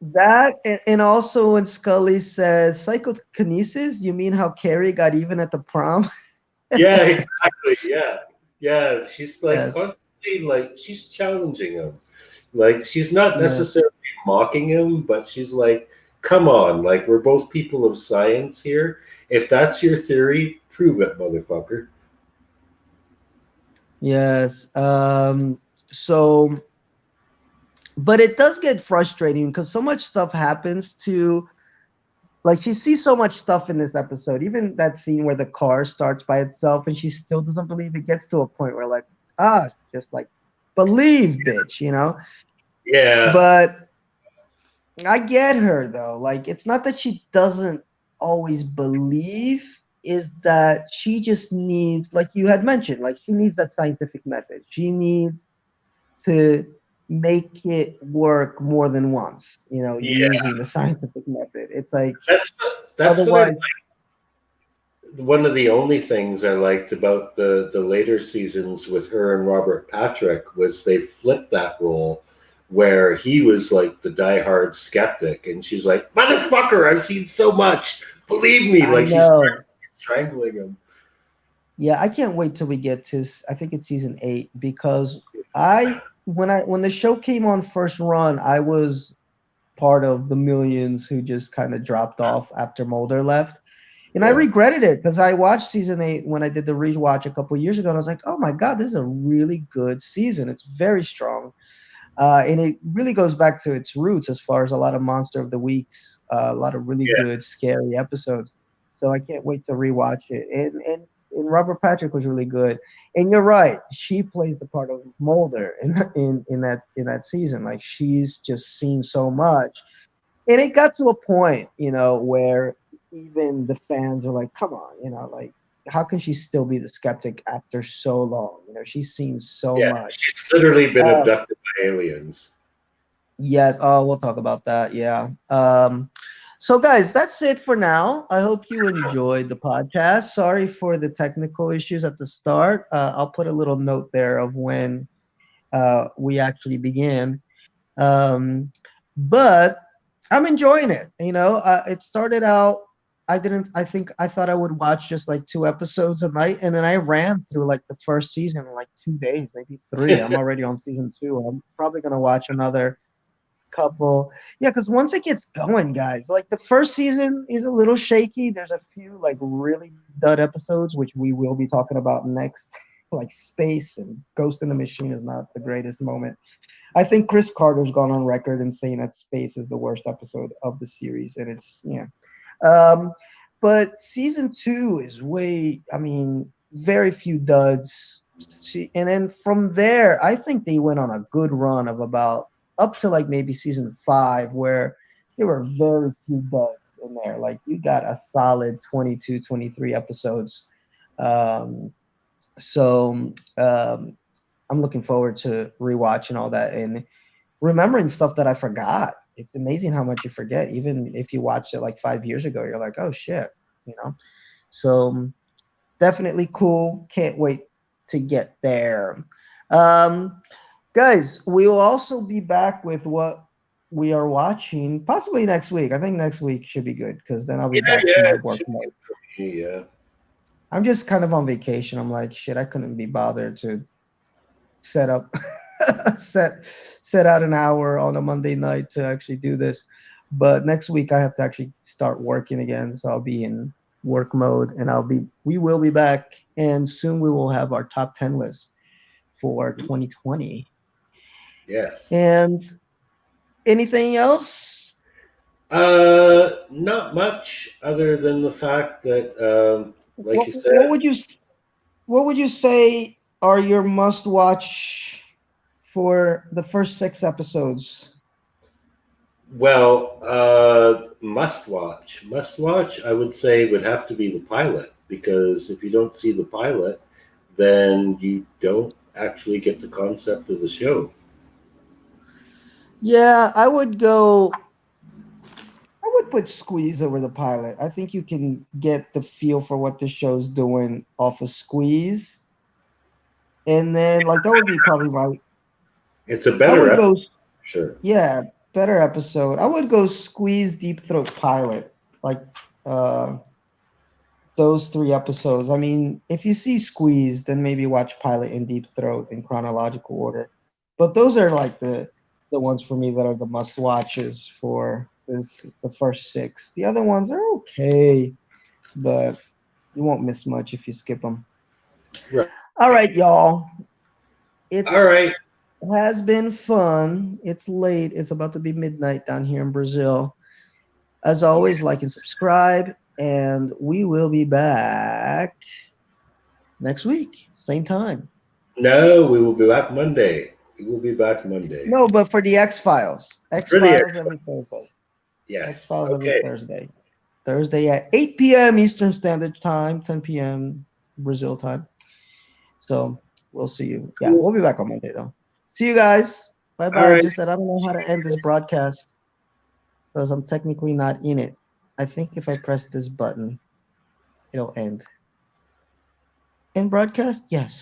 That and also when Scully says psychokinesis, you mean how Carrie got even at the prom? Yeah, exactly. Yeah. Yeah. She's like Yes, constantly like she's challenging him. Like she's not yes, necessarily mocking him, but she's like, come on, like we're both people of science here. If that's your theory, prove it, motherfucker. yes. So, but it does get frustrating because so much stuff happens to, like, she sees so much stuff in this episode. Even that scene where the car starts by itself and she still doesn't believe, it gets to a point where, like, just like believe, bitch. Yeah. But I get her though. Like, it's not that she doesn't always believe, is that she just needs, like you had mentioned, like she needs that scientific method. She needs to make it work more than once, Yeah. using the scientific method. It's like That's what I otherwise, one of the only things I liked about the later seasons with her and Robert Patrick was they flipped that role where he was like the diehard skeptic and she's like, motherfucker, I've seen so much. Believe me, I like she's know. strangling him. Yeah, I can't wait till we get to I think it's season 8, because when the show came on first run, I was part of the millions who just kind of dropped off after Mulder left. And I Yeah. regretted it because I watched season 8 when I did the rewatch a couple years ago, and I was like, "Oh my god, this is a really good season. It's very strong." And it really goes back to its roots as far as a lot of Monster of the Weeks, a lot of really Yeah. good scary episodes. So I can't wait to rewatch it. And Robert Patrick was really good. And you're right, she plays the part of Mulder in that season. Like, she's just seen so much, and it got to a point, where even the fans are like, "Come on, like." How can she still be the skeptic after so long? She's seen so Yeah. much. She's literally been Uh, abducted by aliens. Yes. Oh, we'll talk about that. Yeah. So guys, that's it for now. I hope you enjoyed the podcast. Sorry for the technical issues at the start. I'll put a little note there of when we actually began. Um, but I'm enjoying it. It started out. I think I thought I would watch just like 2 episodes a night, and then I ran through like the first season in like 2 days, maybe three. I'm already on season 2. I'm probably gonna watch another couple. Yeah, because once it gets going, guys, like the first season is a little shaky. There's a few like really dud episodes, which we will be talking about next. Like Space and Ghost in the Machine is not the greatest moment. I think Chris Carter's gone on record and saying that Space is the worst episode of the series, and it's, yeah. Um, but season 2 is I mean, very few duds. And then from there, I think they went on a good run of about up to like maybe season 5, where there were very few duds in there. Like, you got a solid 22, 23 episodes. Um, so I'm looking forward to rewatching all that and remembering stuff that I forgot. It's amazing how much you forget, even if you watched it like 5 years ago. You're like, oh shit. So definitely cool. Can't wait to get there. Um, Guys, we will also be back with what we are watching possibly next week. I think next week should be good because then I'll be Yeah, back to yeah, my it work should be mode. good for me, yeah. I'm just kind of on vacation. I'm like, shit, I couldn't be bothered to set up set set out an hour on a Monday night to actually do this. But next week I have to actually start working again, so I'll be in work mode and we will be back and soon we will have our top 10 list for 2020. Yes. And anything else? Not much other than the fact that, like What, you what said, would you what would you say are your must watch for the first 6 episodes? well, must watch. Must watch, I would say, would have to be the pilot because if you don't see the pilot, then you don't actually get the concept of the show. Yeah, I would put Squeeze over the pilot. I think you can get the feel for what the show's doing off of Squeeze. And then like that would be probably my It's a I better would episode, go sure. yeah, better episode. I would go Squeeze Deep Throat pilot. Like uh those 3 episodes. I mean, if you see Squeeze, then maybe watch Pilot and Deep Throat in chronological order. But those are like the ones for me that are the must watches for this the first 6. The other ones are okay, but you won't miss much if you skip them. Right. All right, y'all. All It's right. it has been fun. It's late. It's about to be midnight down here in Brazil. As always, like and subscribe, and we will be back next week, same time. No, we will be back Monday. We will be back Monday. No, but for the X Files. X For the X. Files every Thursday. X Yes. Files every Okay. Thursday. Thursday at 8 p.m. Eastern Standard Time, 10 p.m. Brazil time. So we'll see you. Yeah, Cool. we'll be back on Monday though. See you guys. Bye All bye. right. Just that I don't know how to end this broadcast because I'm technically not in it. I think if I press this button, it'll end. End broadcast? Yes.